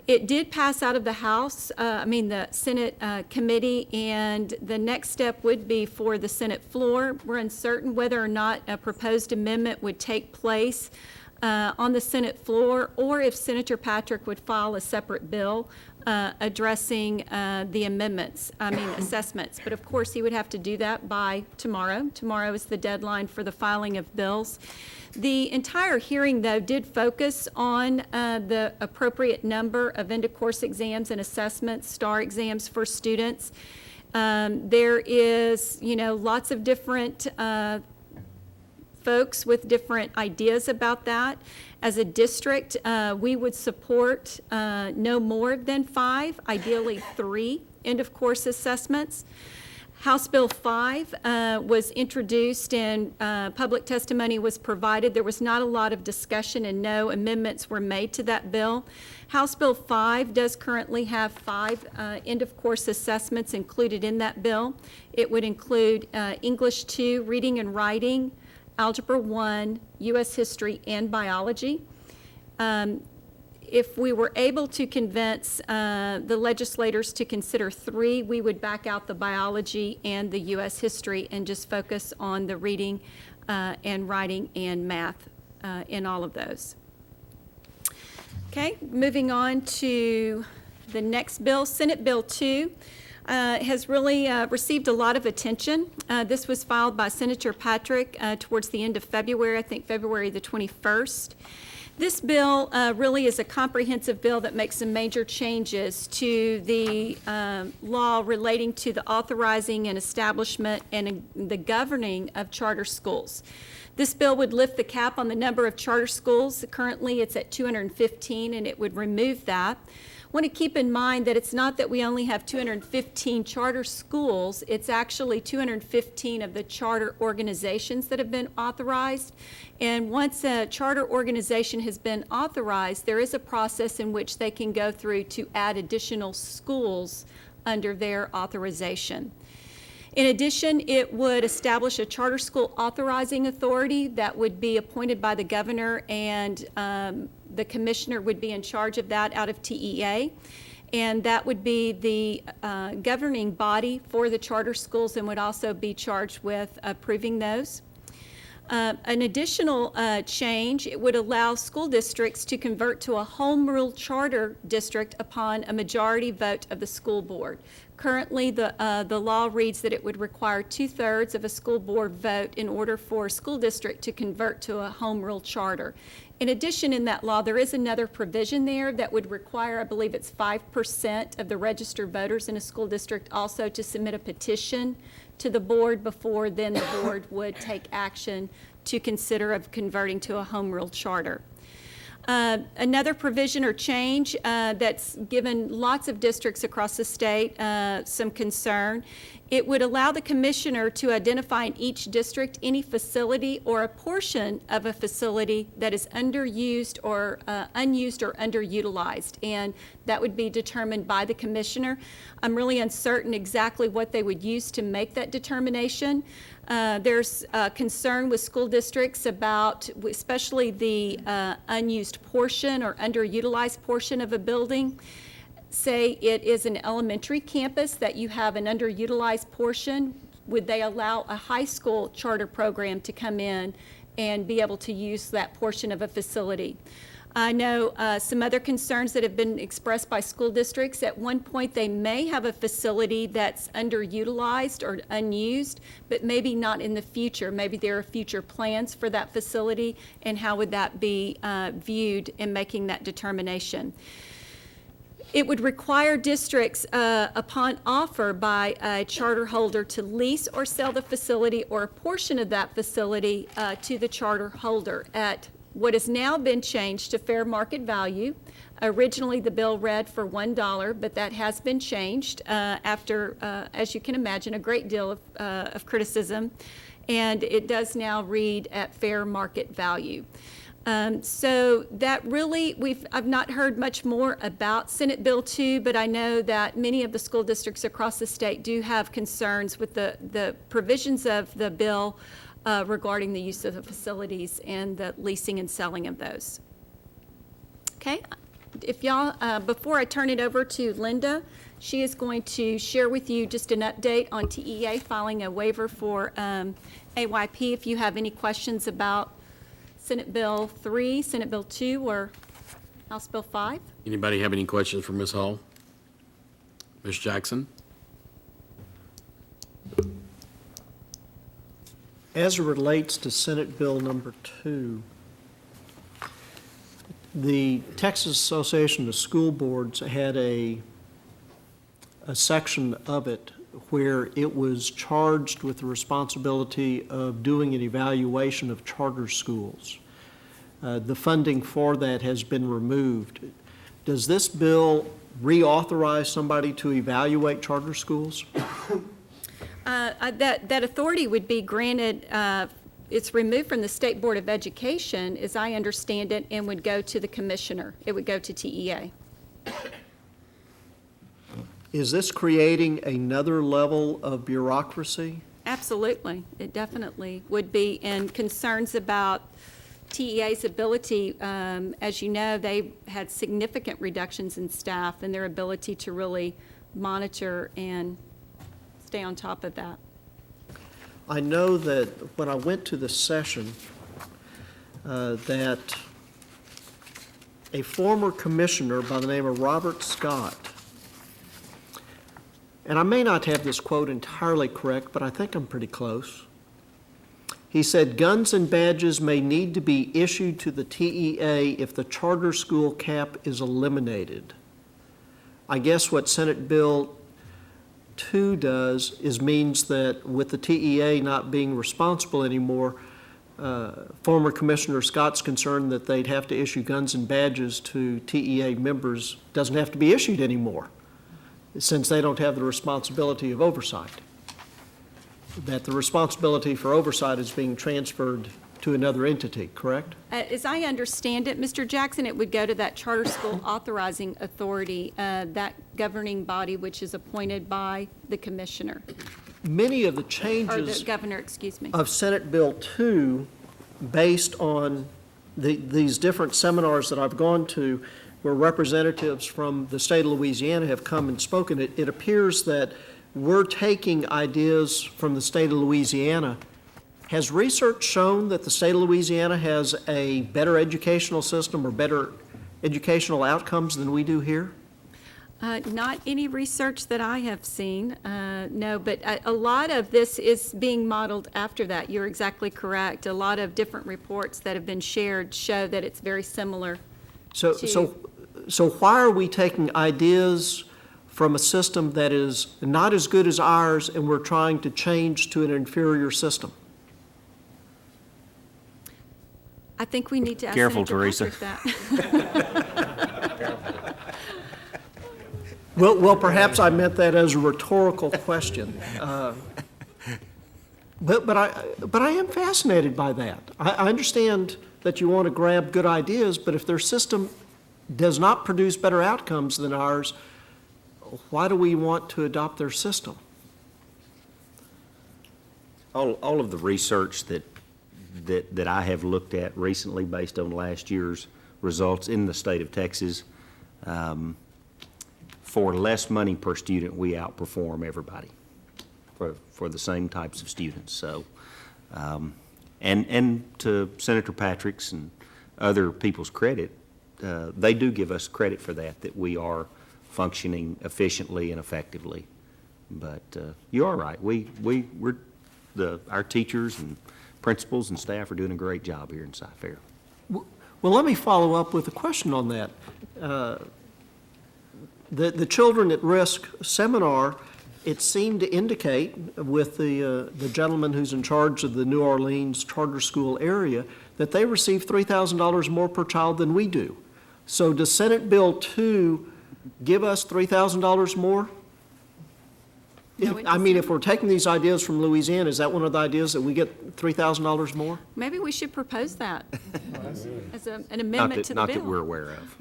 S2: It did pass out of the House, the Senate committee, and the next step would be for the Senate floor. We're uncertain whether or not a proposed amendment would take place on the Senate floor, or if Senator Patrick would file a separate bill addressing the assessments. But of course, he would have to do that by tomorrow. Tomorrow is the deadline for the filing of bills. The entire hearing, though, did focus on the appropriate number of end-of-course exams and assessments, STAR exams for students. There is, lots of different folks with different ideas about that. As a district, we would support no more than 5, ideally 3 end-of-course assessments. House Bill 5 was introduced and public testimony was provided. There was not a lot of discussion and no amendments were made to that bill. House Bill 5 does currently have 5 end-of-course assessments included in that bill. It would include English 2, Reading and Writing, Algebra 1, U.S. History, and Biology. If we were able to convince the legislators to consider 3, we would back out the biology and the U.S. history and just focus on the reading and writing and math in all of those. Okay, moving on to the next bill, Senate Bill 2. Has really received a lot of attention. This was filed by Senator Patrick towards the end of February, I think February the 21st. This bill really is a comprehensive bill that makes some major changes to the law relating to the authorizing and establishment and the governing of charter schools. This bill would lift the cap on the number of charter schools. Currently, it's at 215, and it would remove that. I want to keep in mind that it's not that we only have 215 charter schools, it's actually 215 of the charter organizations that have been authorized. And once a charter organization has been authorized, there is a process in which they can go through to add additional schools under their authorization. In addition, it would establish a charter school authorizing authority that would be appointed by the governor, and the commissioner would be in charge of that out of TEA. And that would be the governing body for the charter schools and would also be charged with approving those. An additional change, it would allow school districts to convert to a home rule charter district upon a majority vote of the school board. Currently, the law reads that it would require 2/3 of a school board vote in order for a school district to convert to a home rule charter. In addition, in that law, there is another provision there that would require, I believe it's 5% of the registered voters in a school district also to submit a petition to the board before then the board would take action to consider of converting to a home rule charter. Another provision or change that's given lots of districts across the state some concern, it would allow the commissioner to identify in each district any facility or a portion of a facility that is underused or unused or underutilized, and that would be determined by the commissioner. I'm really uncertain exactly what they would use to make that determination. There's concern with school districts about, especially the unused portion or underutilized portion of a building. Say it is an elementary campus that you have an underutilized portion, would they allow a high school charter program to come in and be able to use that portion of a facility? I know some other concerns that have been expressed by school districts. At one point, they may have a facility that's underutilized or unused, but maybe not in the future. Maybe there are future plans for that facility, and how would that be viewed in making that determination? It would require districts, upon offer by a charter holder, to lease or sell the facility or a portion of that facility to the charter holder at what has now been changed to fair market value. Originally, the bill read for $1, but that has been changed after, as you can imagine, a great deal of criticism, and it does now read at fair market value. So that really, I've not heard much more about Senate Bill 2, but I know that many of the school districts across the state do have concerns with the provisions of the bill regarding the use of the facilities and the leasing and selling of those. Okay, if y'all, before I turn it over to Linda, she is going to share with you just an update on TEA filing a waiver for AYP. If you have any questions about Senate Bill 3, Senate Bill 2, or House Bill 5.
S1: Anybody have any questions for Ms. Hull? Ms. Jackson?
S8: As it relates to Senate Bill number 2, the Texas Association of School Boards had a section of it where it was charged with the responsibility of doing an evaluation of charter schools. The funding for that has been removed. Does this bill reauthorize somebody to evaluate charter schools?
S2: That authority would be granted, it's removed from the State Board of Education, as I understand it, and would go to the commissioner. It would go to TEA.
S8: Is this creating another level of bureaucracy?
S2: Absolutely. It definitely would be, and concerns about TEA's ability, as you know, they had significant reductions in staff and their ability to really monitor and stay on top of that.
S8: I know that when I went to the session, that a former commissioner by the name of Robert Scott, and I may not have this quote entirely correct, but I think I'm pretty close. He said, "Guns and badges may need to be issued to the TEA if the charter school cap is eliminated." I guess what Senate Bill 2 does is means that with the TEA not being responsible anymore, former Commissioner Scott's concerned that they'd have to issue guns and badges to TEA members doesn't have to be issued anymore, since they don't have the responsibility of oversight. That the responsibility for oversight is being transferred to another entity, correct?
S2: As I understand it, Mr. Jackson, it would go to that charter school authorizing authority, that governing body which is appointed by the commissioner,
S8: Many of the
S2: or
S8: changes
S2: the governor, excuse me.
S8: of Senate Bill 2, based on these different seminars that I've gone to, where representatives from the state of Louisiana have come and spoken, it appears that we're taking ideas from the state of Louisiana. Has research shown that the state of Louisiana has a better educational system or better educational outcomes than we do here?
S2: Not any research that I have seen, no, but a lot of this is being modeled after that. You're exactly correct. A lot of different reports that have been shared show that it's very similar.
S8: So why are we taking ideas from a system that is not as good as ours and we're trying to change to an inferior system?
S2: I think we need to ask
S4: Careful,
S2: Senator
S4: Teresa.
S2: Patrick that.
S8: Well, perhaps I meant that as a rhetorical question. But I am fascinated by that. I understand that you want to grab good ideas, but if their system does not produce better outcomes than ours, why do we want to adopt their system?
S4: All of the research that I have looked at recently based on last year's results in the state of Texas, for less money per student, we outperform everybody for the same types of students. So, and to Senator Patrick's and other people's credit, they do give us credit for that we are functioning efficiently and effectively. But you are right. Our teachers and principals and staff are doing a great job here in Cy-Fair.
S8: Well, let me follow up with a question on that. The Children at Risk seminar, it seemed to indicate with the gentleman who's in charge of the New Orleans charter school area that they receive $3,000 more per child than we do. So does Senate Bill 2 give us $3,000 more? If we're taking these ideas from Louisiana, is that one of the ideas that we get $3,000 more?
S2: Maybe we should propose that as an amendment to the bill.
S4: Not that we're aware of.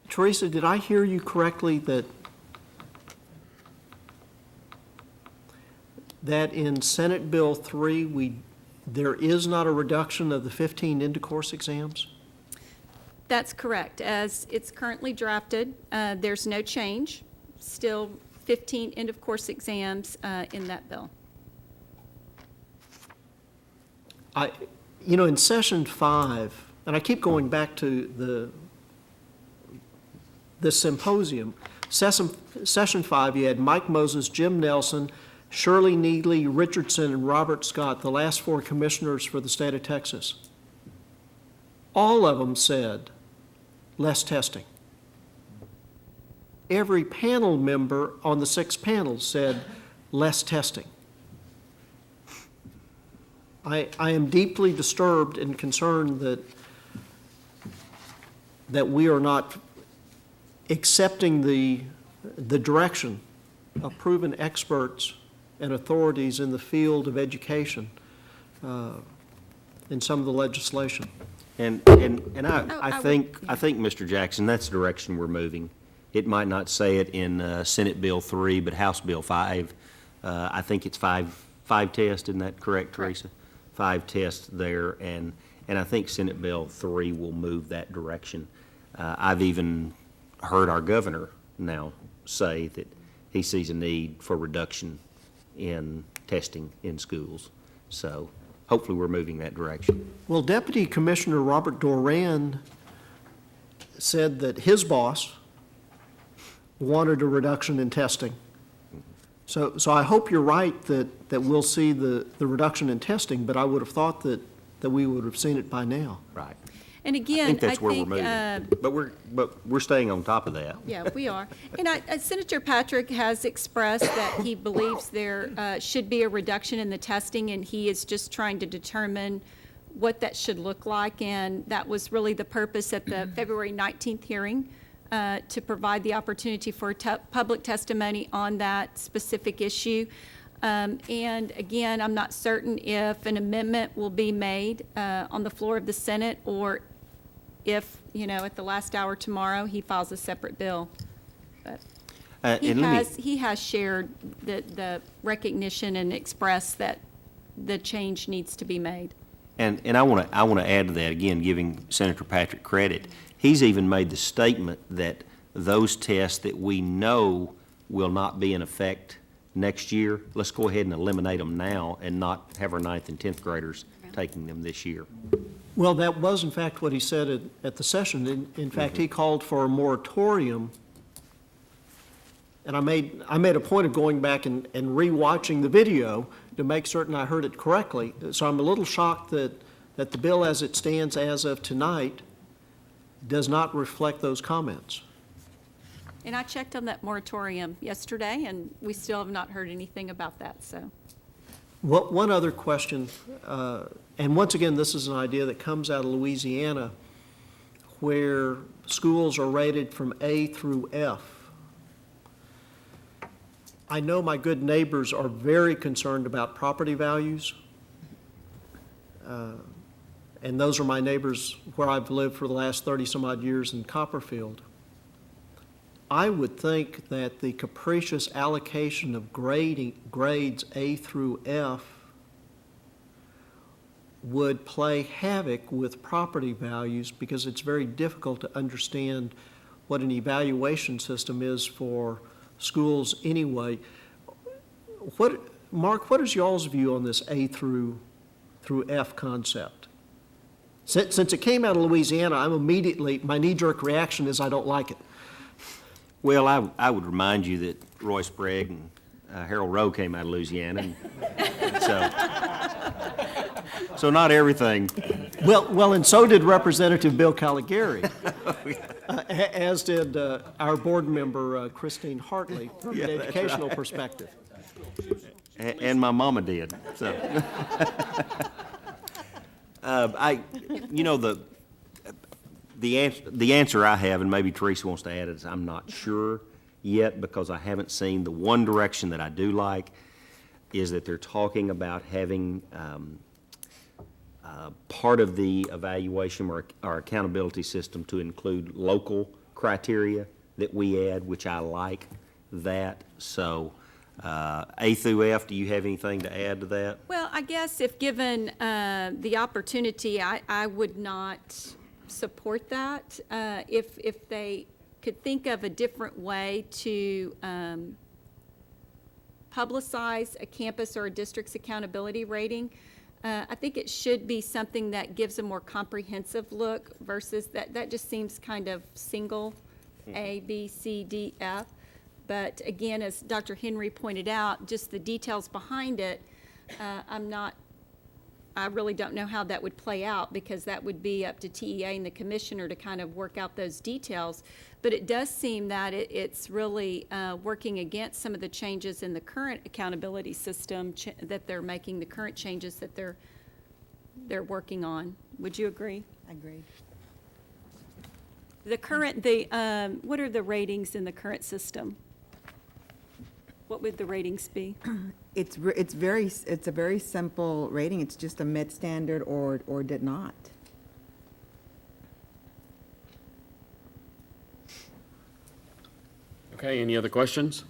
S8: Teresa, did I hear you correctly that in Senate Bill 3, there is not a reduction of the 15 end-of-course exams?
S2: That's correct. As it's currently drafted, there's no change. Still 15 end-of-course exams in that bill.
S8: In Session 5, and I keep going back to the symposium, Session 5, you had Mike Moses, Jim Nelson, Shirley Needley, Richardson, and Robert Scott, the last 4 commissioners for the state of Texas. All of them said, less testing. Every panel member on the 6 panels said, less testing. I am deeply disturbed and concerned that we are not accepting the direction of proven experts and authorities in the field of education in some of the legislation.
S4: And I think, Mr. Jackson, that's the direction we're moving. It might not say it in Senate Bill 3, but House Bill 5. I think it's five tests, isn't that correct, Teresa? 5 tests there, and I think Senate Bill 3 will move that direction. I've even heard our governor now say that he sees a need for reduction in testing in schools. So hopefully we're moving that direction.
S8: Well, Deputy Commissioner Robert Doran said that his boss wanted a reduction in testing. So I hope you're right that we'll see the reduction in testing, but I would have thought that we would have seen it by now.
S4: Right.
S2: And again,
S4: I think that's where we're moving. But we're staying on top of that.
S2: Yeah, we are. And Senator Patrick has expressed that he believes there should be a reduction in the testing, and he is just trying to determine what that should look like. And that was really the purpose at the February 19th hearing, to provide the opportunity for public testimony on that specific issue. And again, I'm not certain if an amendment will be made on the floor of the Senate, or if, at the last hour tomorrow, he files a separate bill. But he has shared the recognition and expressed that the change needs to be made.
S4: And I want to add to that, again, giving Senator Patrick credit. He's even made the statement that those tests that we know will not be in effect next year, let's go ahead and eliminate them now and not have our 9th and 10th graders taking them this year.
S8: Well, that was in fact what he said at the session. In fact, he called for a moratorium. And I made a point of going back and re-watching the video to make certain I heard it correctly. So I'm a little shocked that the bill as it stands as of tonight does not reflect those comments.
S2: And I checked on that moratorium yesterday, and we still have not heard anything about that, so.
S8: One other question, and once again, this is an idea that comes out of Louisiana, where schools are rated from A through F. I know my good neighbors are very concerned about property values, and those are my neighbors where I've lived for the last 30-some-odd years in Copperfield. I would think that the capricious allocation of grades A through F would play havoc with property values, because it's very difficult to understand what an evaluation system is for schools anyway. Mark, what is y'all's view on this A through F concept? Since it came out of Louisiana, my knee-jerk reaction is I don't like it.
S4: Well, I would remind you that Royce Bragg and Harold Rowe came out of Louisiana, and so not everything.
S8: Well, and so did Representative Bill Caligari, as did our board member Christine Hartley, from an educational perspective.
S4: And my mama did. So, the answer I have, and maybe Teresa wants to add it, is I'm not sure yet, because I haven't seen. The one direction that I do like is that they're talking about having part of the evaluation or our accountability system to include local criteria that we add, which I like that. So A through F, do you have anything to add to that?
S2: Well, I guess if given the opportunity, I would not support that. If they could think of a different way to publicize a campus or a district's accountability rating, I think it should be something that gives a more comprehensive look versus that just seems kind of single, A, B, C, D, F. But again, as Dr. Henry pointed out, just the details behind it, I really don't know how that would play out, because that would be up to TEA and the commissioner to kind of work out those details. But it does seem that it's really working against some of the changes in the current accountability system that they're making, the current changes that they're working on. Would you agree?
S19: I agree.
S2: What are the ratings in the current system? What would the ratings be?
S19: It's a very simple rating. It's just a met standard or did not.
S1: Okay, any other questions?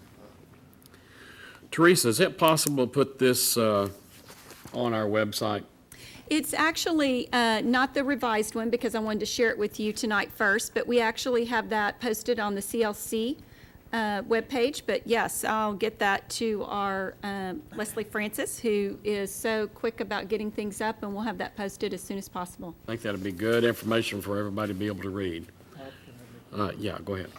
S1: Teresa, is it possible to put this on our website?
S2: It's actually not the revised one, because I wanted to share it with you tonight first, but we actually have that posted on the CLC webpage, but yes, I'll get that to our Leslie Francis, who is so quick about getting things up, and we'll have that posted as soon as possible.
S1: I think that'd be good information for everybody to be able to read. Yeah, go ahead.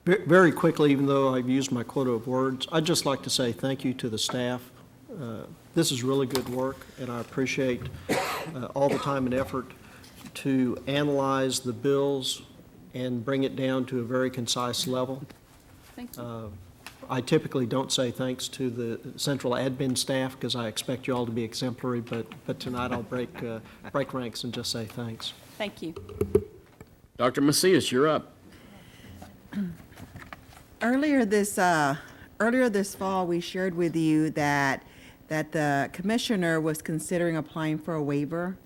S8: Very quickly, even though I've used my quota of words, I'd just like to say thank you to the staff. This is really good work, and I appreciate all the time and effort to analyze the bills and bring it down to a very concise level.
S2: Thank you.
S8: I typically don't say thanks to the central admin staff because I expect you all to be exemplary, but tonight I'll break ranks and just say thanks.
S2: Thank you.
S1: Dr. Macias, you're up.
S19: Earlier this fall, we shared with you that the commissioner was considering applying for a waiver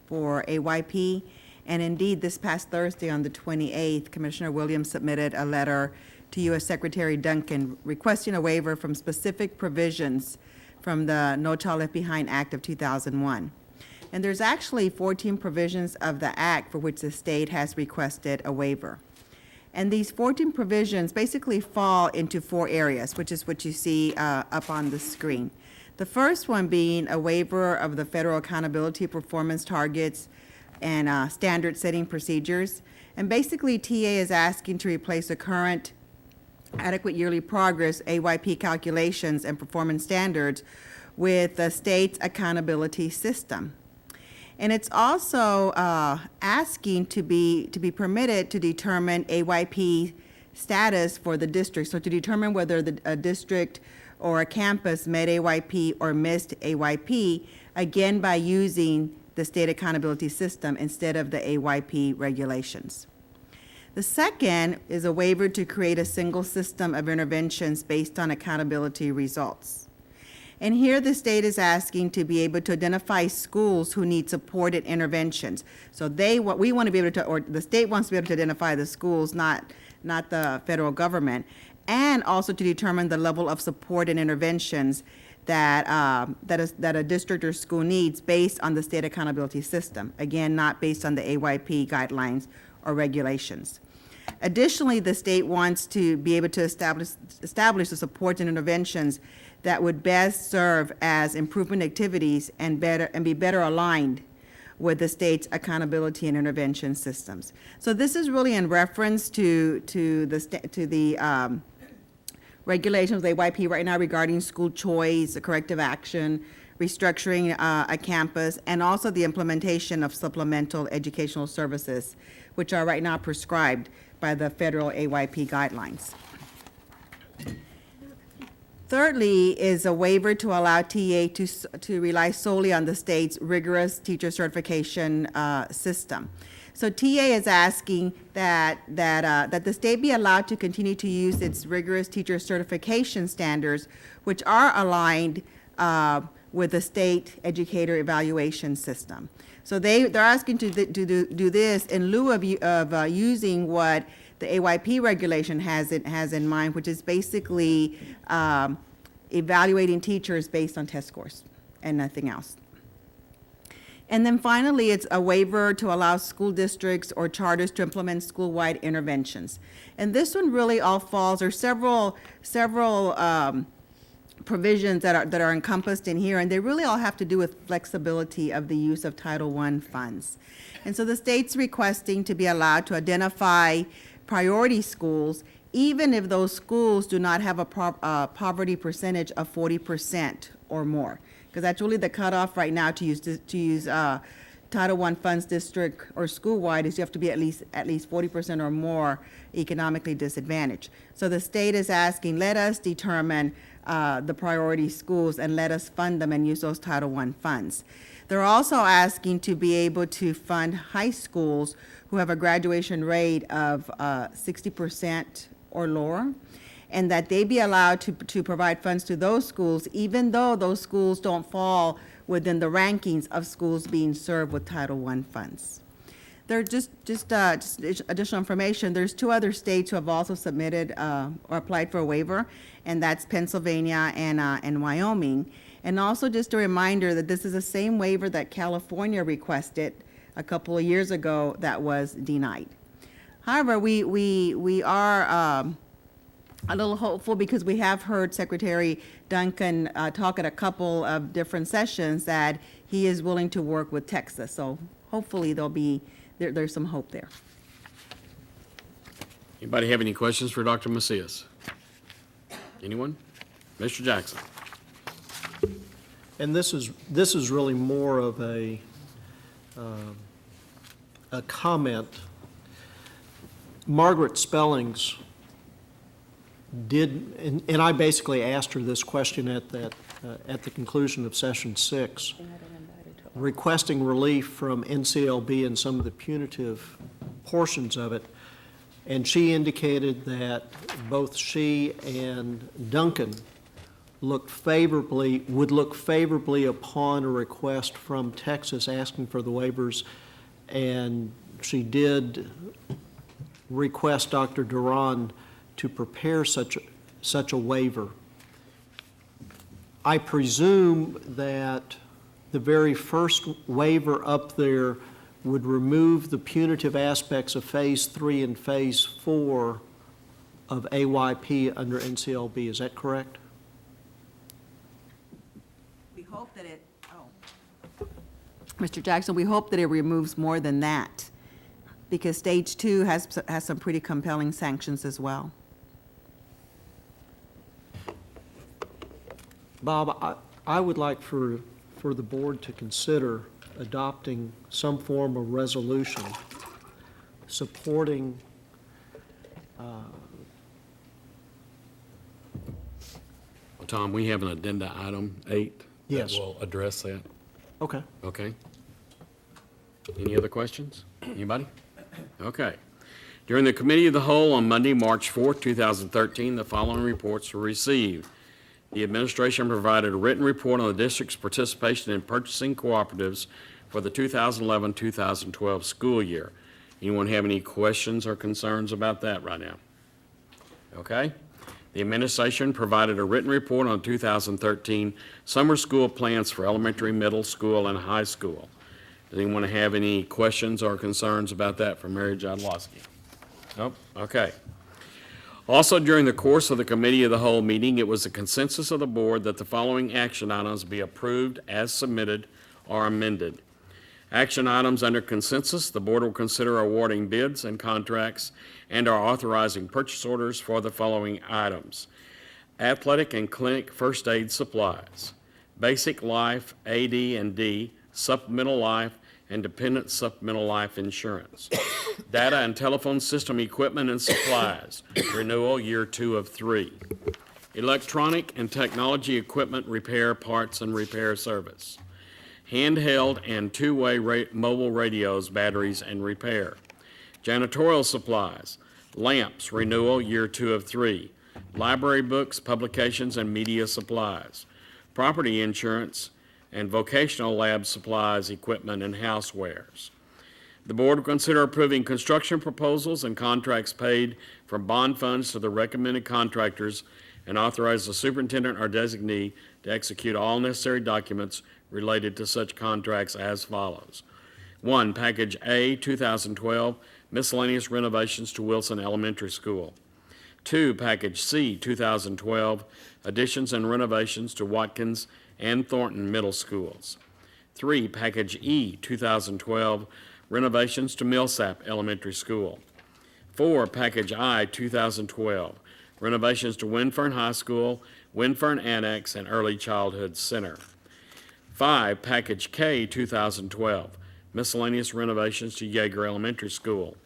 S19: for AYP. And indeed, this past Thursday on the 28th, Commissioner Williams submitted a letter to U.S. Secretary Duncan requesting a waiver from specific provisions from the No Child Left Behind Act of 2001. And there's actually 14 provisions of the act for which the state has requested a waiver. And these 14 provisions basically fall into 4 areas, which is what you see up on the screen. The first one being a waiver of the federal accountability performance targets and standard setting procedures. And basically, TA is asking to replace the current adequate yearly progress, AYP calculations and performance standards with the state's accountability system. And it's also asking to be permitted to determine AYP status for the district. So to determine whether a district or a campus met AYP or missed AYP, again by using the state accountability system instead of the AYP regulations. The second is a waiver to create a single system of interventions based on accountability results. And here the state is asking to be able to identify schools who need supported interventions. So we want to be able to, or the state wants to be able to identify the schools, not the federal government, and also to determine the level of support and interventions that a district or school needs based on the state accountability system. Again, not based on the AYP guidelines or regulations. Additionally, the state wants to be able to establish the supports and interventions that would best serve as improvement activities and be better aligned with the state's accountability and intervention systems. So this is really in reference to the regulations of the AYP right now regarding school choice, corrective action, restructuring a campus, and also the implementation of supplemental educational services, which are right now prescribed by the federal AYP guidelines. Thirdly is a waiver to allow TA to rely solely on the state's rigorous teacher certification system. So TA is asking that the state be allowed to continue to use its rigorous teacher certification standards, which are aligned with the state educator evaluation system. So they're asking to do this in lieu of using what the AYP regulation has in mind, which is basically evaluating teachers based on test scores and nothing else. And then finally, it's a waiver to allow school districts or charters to implement school-wide interventions. And this one really all falls, or several provisions that are encompassed in here, and they really all have to do with flexibility of the use of Title I funds. And so the state's requesting to be allowed to identify priority schools, even if those schools do not have a poverty percentage of 40% or more. Because that's really the cutoff right now to use Title I funds district or school-wide is you have to be at least 40% or more economically disadvantaged. So the state is asking, let us determine the priority schools and let us fund them and use those Title I funds. They're also asking to be able to fund high schools who have a graduation rate of 60% or lower, and that they be allowed to provide funds to those schools, even though those schools don't fall within the rankings of schools being served with Title I funds. There just additional information. There's 2 other states who have also submitted or applied for a waiver, and that's Pennsylvania and Wyoming. And also just a reminder that this is the same waiver that California requested a couple of years ago that was denied. However, we are a little hopeful because we have heard Secretary Duncan talk at a couple of different sessions that he is willing to work with Texas. So hopefully there's some hope there.
S1: Anybody have any questions for Dr. Macias? Anyone? Mr. Jackson?
S8: And this is really more of a comment. Margaret Spellings did, and I basically asked her this question at the conclusion of session 6, requesting relief from NCLB and some of the punitive portions of it, and she indicated that both she and Duncan would look favorably upon a request from Texas asking for the waivers, and she did request Dr. Duran to prepare such a waiver. I presume that the very first waiver up there would remove the punitive aspects of Phase 3 and Phase 4 of AYP under NCLB. Is that correct?
S19: We hope that Mr. Jackson, we hope that it removes more than that, because Stage 2 has some pretty compelling sanctions as well.
S8: Bob, I would like for the board to consider adopting some form of resolution supporting
S1: Tom, we have an addenda item 8.
S8: Yes.
S1: That will address that.
S8: Okay.
S1: Okay. Any other questions? Anybody? Okay. During the Committee of the Whole on Monday, March 4, 2013, the following reports were received. The administration provided a written report on the district's participation in purchasing cooperatives for the 2011-2012 school year. Anyone have any questions or concerns about that right now? Okay. The administration provided a written report on 2013 summer school plans for elementary, middle school, and high school. Does anyone have any questions or concerns about that from Mary Jodlowski? Nope. Okay. Also, during the course of the Committee of the Whole meeting, it was the consensus of the board that the following action items be approved as submitted or amended. Action items under consensus: the board will consider awarding bids and contracts and are authorizing purchase orders for the following items: athletic and clinic first aid supplies, basic life, AD&D, supplemental life, and dependent supplemental life insurance, data and telephone system equipment and supplies, renewal year 2 of 3, electronic and technology equipment repair, parts and repair service, handheld and two-way mobile radios, batteries and repair, janitorial supplies, lamps, renewal year 2 of 3, library books, publications and media supplies, property insurance, and vocational lab supplies, equipment, and housewares. The board will consider approving construction proposals and contracts paid from bond funds to the recommended contractors and authorize the superintendent or designee to execute all necessary documents related to such contracts as follows. 1, Package A, 2012, miscellaneous renovations to Wilson Elementary School. 2, Package C, 2012, additions and renovations to Watkins and Thornton Middle Schools. 3, Package E, 2012, renovations to Millsap Elementary School. 4, Package I, 2012, renovations to Winfern High School, Winfern Annex, and Early Childhood Center. 5, Package K, 2012, miscellaneous renovations to Yeager Elementary School.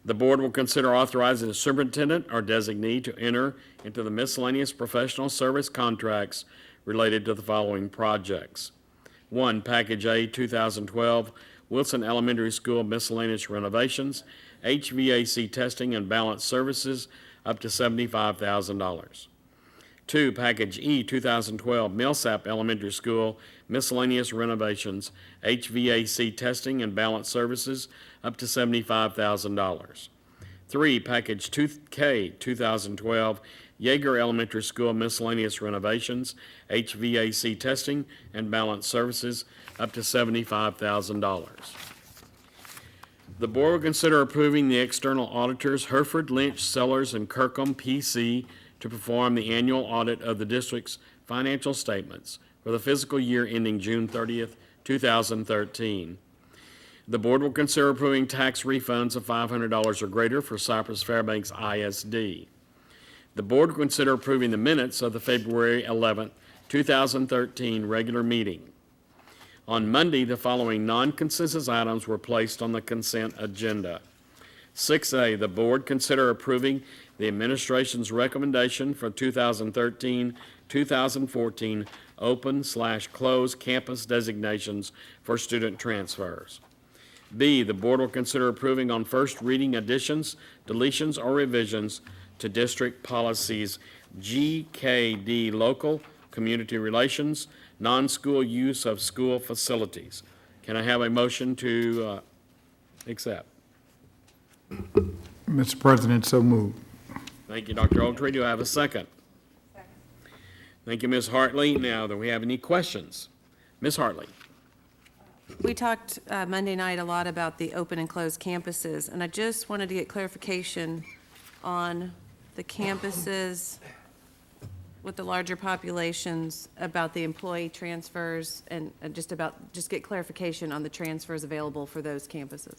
S1: The board will consider authorizing the superintendent or designee to enter into the miscellaneous professional service contracts related to the following projects. 1, Package A, 2012, Wilson Elementary School miscellaneous renovations, HVAC testing and balance services, up to $75,000. 2, Package E, 2012, Millsap Elementary School miscellaneous renovations, HVAC testing and balance services, up to $75,000. 3, Package 2K, 2012, Yeager Elementary School miscellaneous renovations, HVAC testing, and balance services, up to $75,000. The board will consider approving the external auditors, Hereford, Lynch, Sellers, and Kirkham, P.C., to perform the annual audit of the district's financial statements for the fiscal year ending June 30th, 2013. The board will consider approving tax refunds of $500 or greater for Cypress-Fairbanks ISD. The board will consider approving the minutes of the February 11th, 2013 regular meeting. On Monday, the following non-consensus items were placed on the consent agenda. 6A, the board consider approving the administration's recommendation for 2013-2014 open/closed campus designations for student transfers. B, the board will consider approving on first reading additions, deletions, or revisions to district policies GKD local, community relations, non-school use of school facilities. Can I have a motion to accept?
S3: Mr. President, so moved.
S1: Thank you, Dr. Ogletree. Do I have a second? Second. Thank you, Ms. Hartley. Now, do we have any questions? Ms. Hartley.
S7: We talked Monday night a lot about the open and closed campuses, and I just wanted to get clarification on the campuses with the larger populations about the employee transfers and just get clarification on the transfers available for those campuses.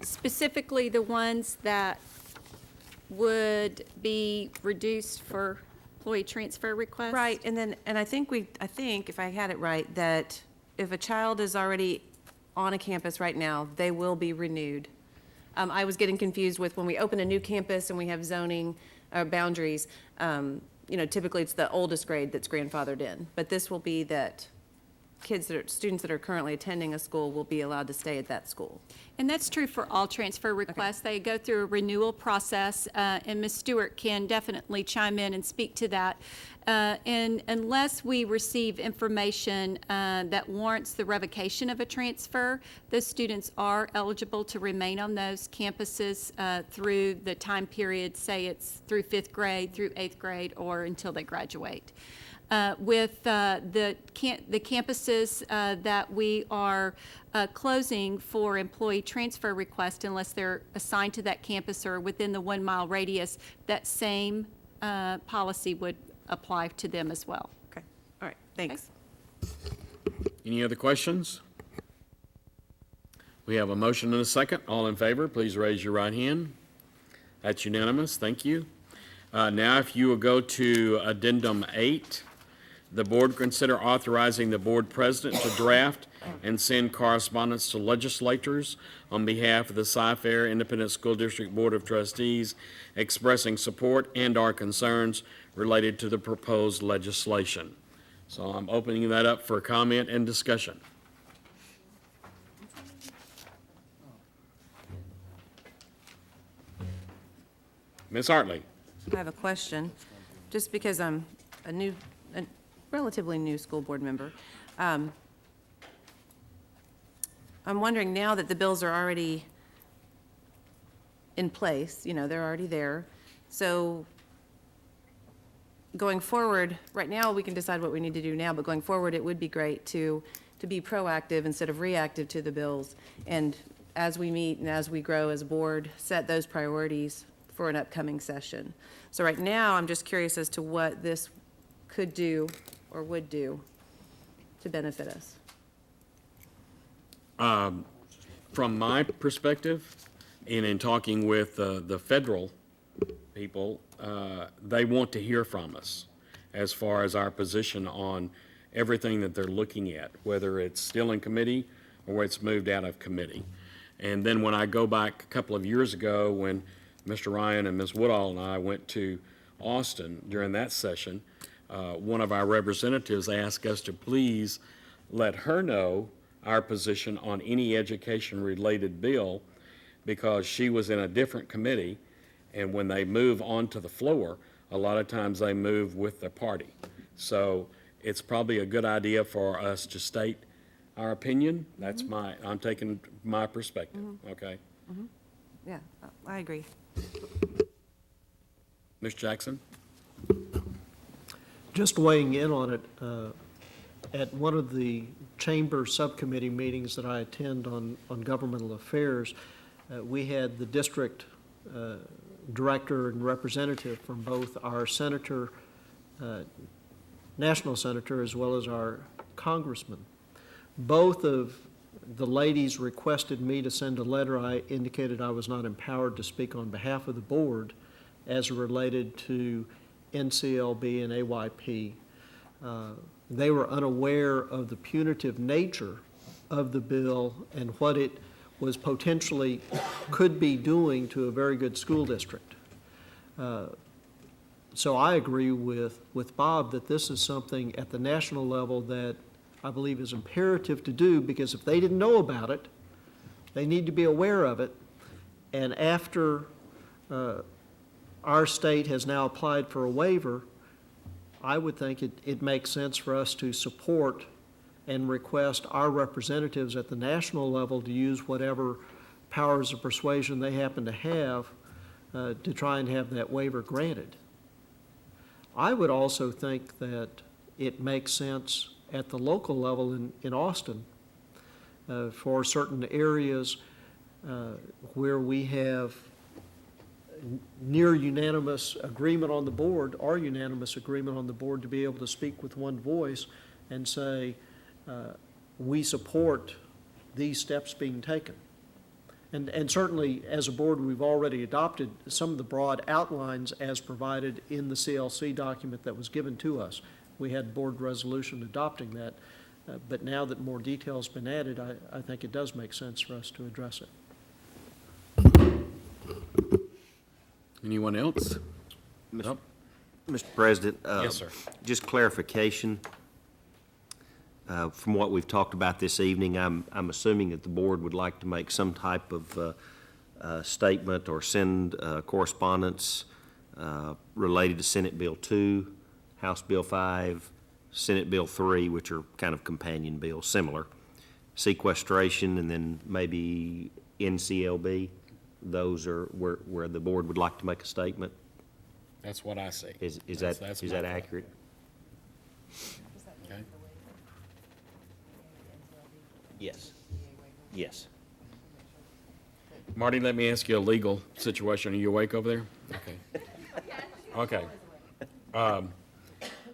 S2: Specifically, the ones that would be reduced for employee transfer requests?
S7: Right, and I think if I had it right, that if a child is already on a campus right now, they will be renewed. I was getting confused with when we open a new campus and we have zoning boundaries, typically it's the oldest grade that's grandfathered in. But this will be that students that are currently attending a school will be allowed to stay at that school.
S2: And that's true for all transfer requests. Okay. They go through a renewal process, and Ms. Stewart can definitely chime in and speak to that. And unless we receive information that warrants the revocation of a transfer, those students are eligible to remain on those campuses through the time period, say it's through 5th grade, through 8th grade, or until they graduate. With the campuses that we are closing for employee transfer requests, unless they're assigned to that campus or within the 1 mile radius, that same policy would apply to them as well.
S7: Okay, all right, thanks.
S2: Okay.
S1: Any other questions? We have a motion and a second. All in favor, please raise your right hand. That's unanimous. Thank you. Now, if you will go to Addendum 8, the board consider authorizing the board president to draft and send correspondence to legislators on behalf of the Cy-Fair Independent School District Board of Trustees expressing support and/or concerns related to the proposed legislation. So I'm opening that up for comment and discussion. Ms. Hartley.
S7: I have a question, just because I'm a relatively new school board member. I'm wondering, now that the bills are already in place, they're already there, so going forward, right now, we can decide what we need to do now, but going forward, it would be great to be proactive instead of reactive to the bills, and as we meet and as we grow as a board, set those priorities for an upcoming session. So right now, I'm just curious as to what this could do or would do to benefit us.
S1: From my perspective, and in talking with the federal people, they want to hear from us as far as our position on everything that they're looking at, whether it's still in committee or it's moved out of committee. And then when I go back a couple of years ago, when Mr. Ryan and Ms. Woodall and I went to Austin during that session, one of our representatives asked us to please let her know our position on any education-related bill, because she was in a different committee, and when they move onto the floor, a lot of times they move with the party. So it's probably a good idea for us to state our opinion. That's I'm taking my perspective, okay?
S7: Yeah, I agree.
S1: Ms. Jackson?
S8: Just weighing in on it, at one of the chamber subcommittee meetings that I attend on governmental affairs, we had the district director and representative from both our senator, national senator, as well as our congressman. Both of the ladies requested me to send a letter. I indicated I was not empowered to speak on behalf of the board as related to NCLB and AYP. They were unaware of the punitive nature of the bill and what it was potentially could be doing to a very good school district. So I agree with Bob that this is something at the national level that I believe is imperative to do, because if they didn't know about it, they need to be aware of it. And after our state has now applied for a waiver, I would think it makes sense for us to support and request our representatives at the national level to use whatever powers of persuasion they happen to have to try and have that waiver granted. I would also think that it makes sense at the local level in Austin for certain areas where we have near unanimous agreement on the board or unanimous agreement on the board to be able to speak with one voice and say, we support these steps being taken. And certainly, as a board, we've already adopted some of the broad outlines as provided in the CLC document that was given to us. We had board resolution adopting that, but now that more detail's been added, I think it does make sense for us to address it.
S1: Anyone else?
S4: Mr. President?
S1: Yes, sir.
S4: Just clarification. From what we've talked about this evening, I'm assuming that the board would like to make some type of statement or send correspondence related to Senate Bill 2, House Bill 5, Senate Bill 3, which are kind of companion bills, similar, sequestration, and then maybe NCLB. Those are where the board would like to make a statement.
S1: That's what I see.
S4: Is
S1: That's
S4: that
S1: my
S4: accurate?
S1: Okay.
S4: Yes. Yes.
S1: Marty, let me ask you a legal situation. Are you awake over there? Okay. Okay.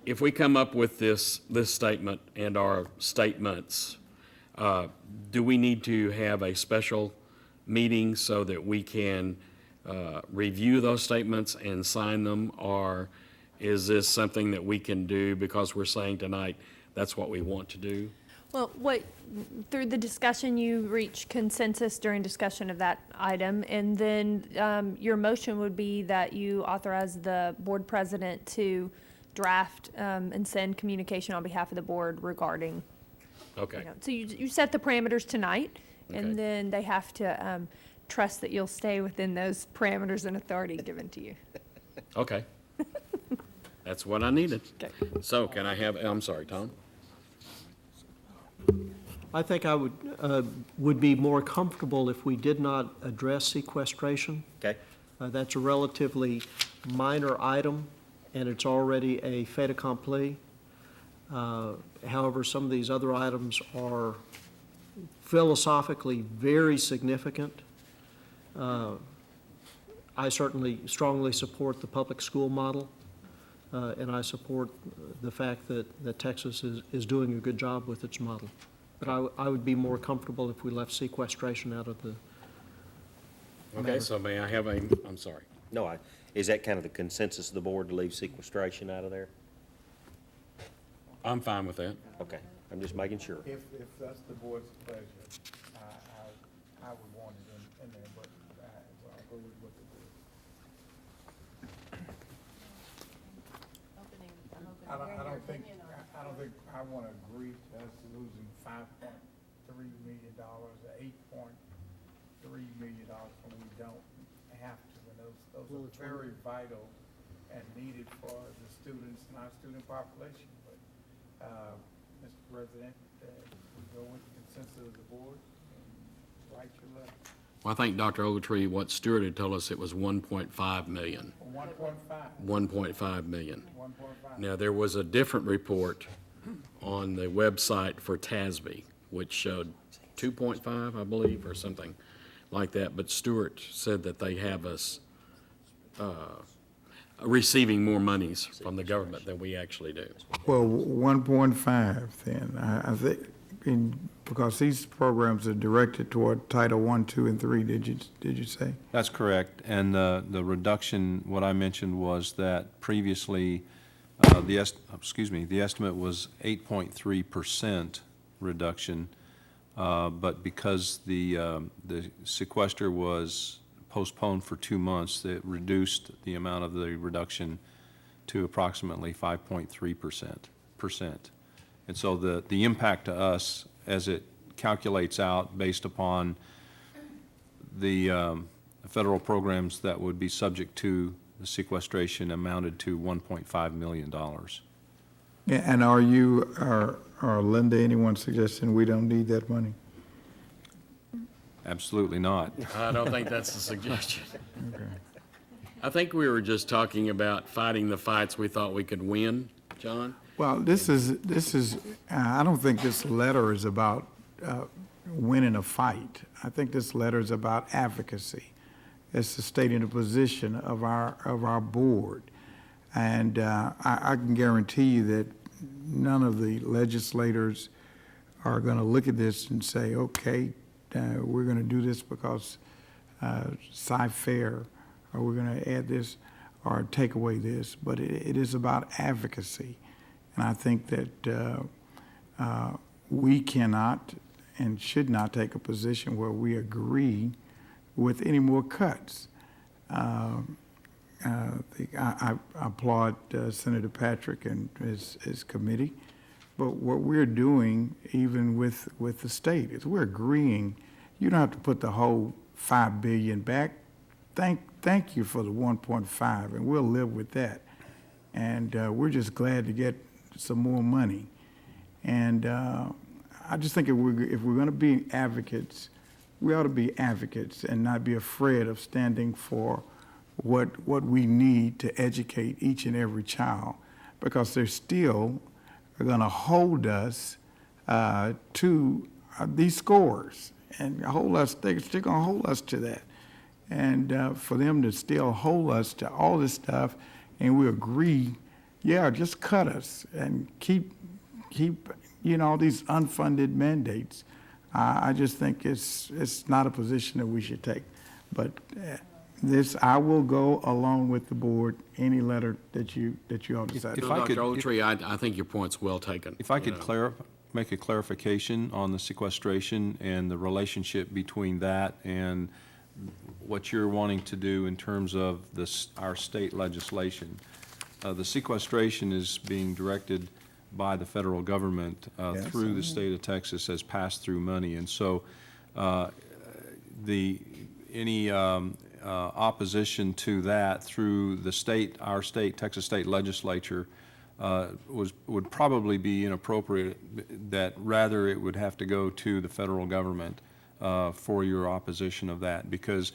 S1: If we come up with this statement and our statements, do we need to have a special meeting so that we can review those statements and sign them? Or is this something that we can do because we're saying tonight that's what we want to do?
S2: Well, through the discussion, you reach consensus during discussion of that item, and then your motion would be that you authorize the board president to draft and send communication on behalf of the board regarding.
S1: Okay.
S2: So you set the parameters tonight,
S1: Okay.
S2: and then they have to trust that you'll stay within those parameters and authority given to you.
S1: Okay. That's what I needed.
S2: Okay.
S1: So can I have, I'm sorry, Tom?
S8: I think I would be more comfortable if we did not address sequestration.
S4: Okay.
S8: That's a relatively minor item, and it's already a fait accompli. However, some of these other items are philosophically very significant. I certainly strongly support the public school model, and I support the fact that Texas is doing a good job with its model. But I would be more comfortable if we left sequestration out of the
S1: Okay,
S8: matter.
S1: so may I have I'm sorry.
S4: No, is that kind of the consensus of the board to leave sequestration out of there?
S1: I'm fine with that.
S4: Okay, I'm just making sure.
S3: If that's the board's pleasure, I would want it in there, but I'll go with what the board. I don't think I want to agree to us losing $5.3 million or $8.3 million when we don't have to. And those are very vital and needed for the students and our student population. But, Mr. President, we go with the consensus of the board and write your letter.
S1: Well, I think Dr. Ogletree, what Stewart had told us, it was 1.5 million.
S3: 1.5.
S1: 1.5 million.
S3: 1.5.
S1: Now, there was a different report on the website for TASB, which showed 2.5, I believe, or something like that. But Stewart said that they have us receiving more monies from the government than we actually do.
S3: Well, 1.5 then, I think, because these programs are directed toward Title 1, 2, and 3, did you say?
S18: That's correct. And the reduction, what I mentioned was that previously, the estimate was 8.3% reduction, but because the sequester was postponed for 2 months, it reduced the amount of the reduction to approximately 5.3%. And so the impact to us, as it calculates out based upon the federal programs that would be subject to the sequestration, amounted to $1.5 million.
S3: Yeah, and are you, or Linda, anyone suggesting we don't need that money?
S18: Absolutely not.
S1: I don't think that's the suggestion.
S3: Okay.
S1: I think we were just talking about fighting the fights we thought we could win, John.
S3: Well, this is, I don't think this letter is about winning a fight. I think this letter is about advocacy. It's stating the position of our board. And I can guarantee you that none of the legislators are going to look at this and say, okay, we're going to do this because Cy-Fair, or we're going to add this or take away this. But it is about advocacy. And I think that we cannot and should not take a position where we agree with any more cuts. I applaud Senator Patrick and his committee, but what we're doing, even with the state, is we're agreeing. You don't have to put the whole $5 billion back. Thank you for the 1.5, and we'll live with that. And we're just glad to get some more money. And I just think if we're going to be advocates, we ought to be advocates and not be afraid of standing for what we need to educate each and every child, because they're still going to hold us to these scores and hold us. They're still going to hold us to that, and for them to still hold us to all this stuff, and we agree, yeah, just cut us and keep all these unfunded mandates. I just think it's not a position that we should take. But this, I will go along with the board, any letter that you all decide.
S1: Dr. Ogletree, I think your point's well taken.
S18: If I could make a clarification on the sequestration and the relationship between that and what you're wanting to do in terms of our state legislation. The sequestration is being directed by the federal government through the state of Texas as pass-through money. And so any opposition to that through our state, Texas state legislature, would probably be inappropriate, that rather it would have to go to the federal government for your opposition of that, because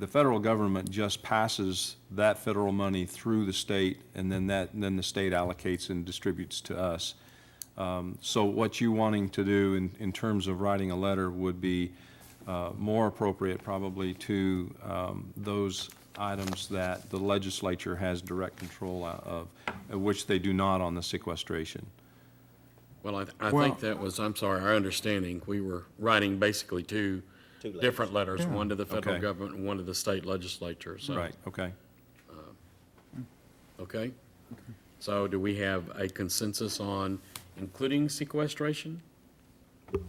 S18: the federal government just passes that federal money through the state, and then the state allocates and distributes to us. So what you wanting to do in terms of writing a letter would be more appropriate probably to those items that the legislature has direct control of, which they do not on the sequestration.
S1: Well, I think that was, I'm sorry, our understanding. We were writing basically two different letters, one to the federal government and one to the state legislature. So,
S18: right, okay.
S1: Okay. So do we have a consensus on including sequestration?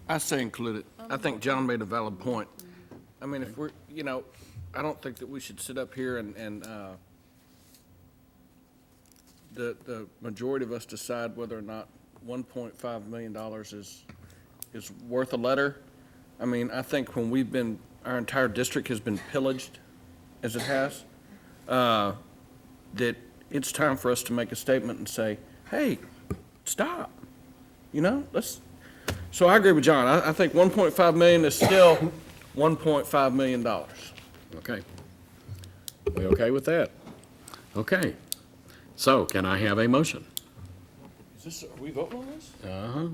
S17: I say include it. I think John made a valid point. I mean, if we're, I don't think that we should sit up here and the majority of us decide whether or not $1.5 million is worth a letter. I mean, I think when our entire district has been pillaged, as it has, that it's time for us to make a statement and say, hey, stop. So I agree with John. I think $1.5 million is still $1.5 million.
S1: Okay. We okay with that? Okay. So can I have a motion?
S17: Are we voting on this?
S1: Uh-huh.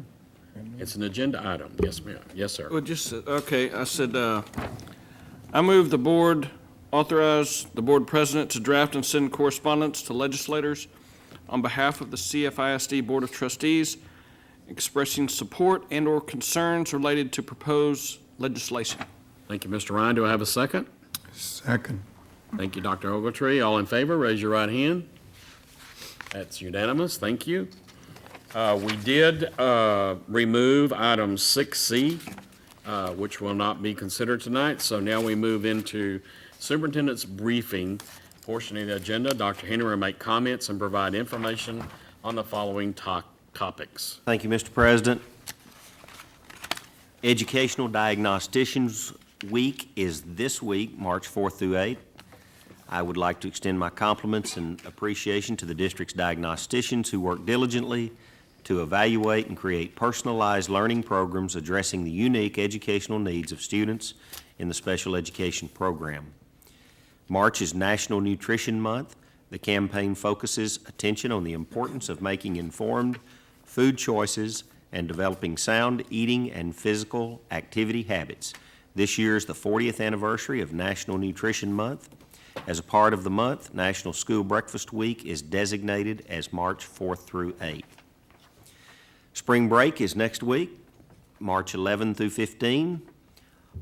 S1: It's an agenda item. Yes, ma'am. Yes, sir.
S17: Well, just, okay, I said, I move the board authorize the board president to draft and send correspondence to legislators on behalf of the CFISD Board of Trustees expressing support and/or concerns related to proposed legislation.
S1: Thank you, Mr. Ryan. Do I have a second?
S3: Second.
S1: Thank you, Dr. Ogletree. All in favor, raise your right hand. That's unanimous. Thank you. We did remove item 6C, which will not be considered tonight. So now we move into superintendent's briefing portion of the agenda. Dr. Henry will make comments and provide information on the following topics.
S4: Thank you, Mr. President. Educational Diagnosticians Week is this week, March 4th through 8th. I would like to extend my compliments and appreciation to the district's diagnosticians who work diligently to evaluate and create personalized learning programs addressing the unique educational needs of students in the special education program. March is National Nutrition Month. The campaign focuses attention on the importance of making informed food choices and developing sound eating and physical activity habits. This year is the 40th anniversary of National Nutrition Month. As a part of the month, National School Breakfast Week is designated as March 4th through 8th. Spring break is next week, March 11 through 15.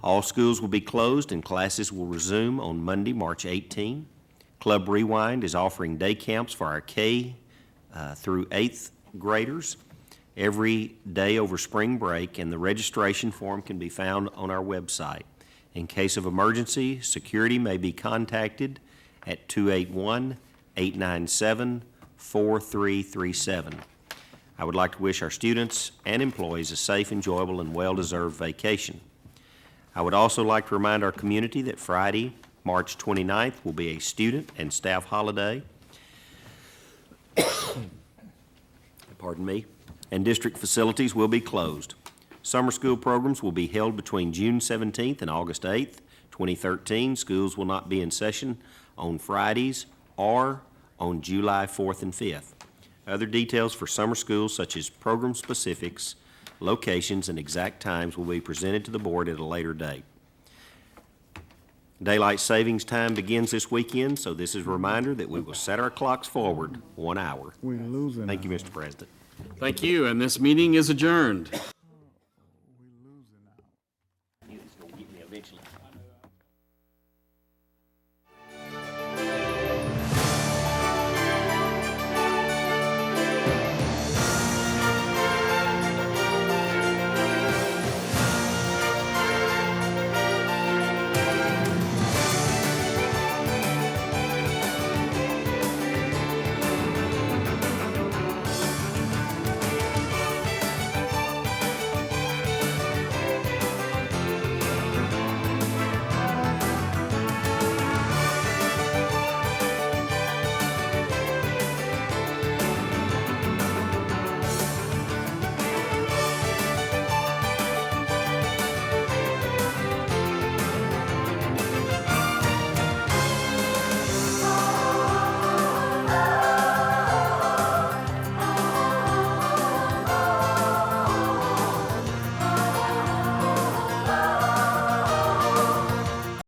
S4: All schools will be closed and classes will resume on Monday, March 18. Club Rewind is offering day camps for our K through 8th graders every day over spring break, and the registration form can be found on our website. In case of emergency, security may be contacted at 281-897-4337. I would like to wish our students and employees a safe, enjoyable, and well-deserved vacation. I would also like to remind our community that Friday, March 29th, will be a student and staff holiday. Pardon me. And district facilities will be closed. Summer school programs will be held between June 17th and August 8th, 2013. Schools will not be in session on Fridays or on July 4th and 5th. Other details for summer schools, such as program specifics, locations, and exact times, will be presented to the board at a later date. Daylight savings time begins this weekend, so this is a reminder that we will set our clocks forward 1 hour.
S3: We're losing.
S4: Thank you, Mr. President.
S1: Thank you, and this meeting is adjourned.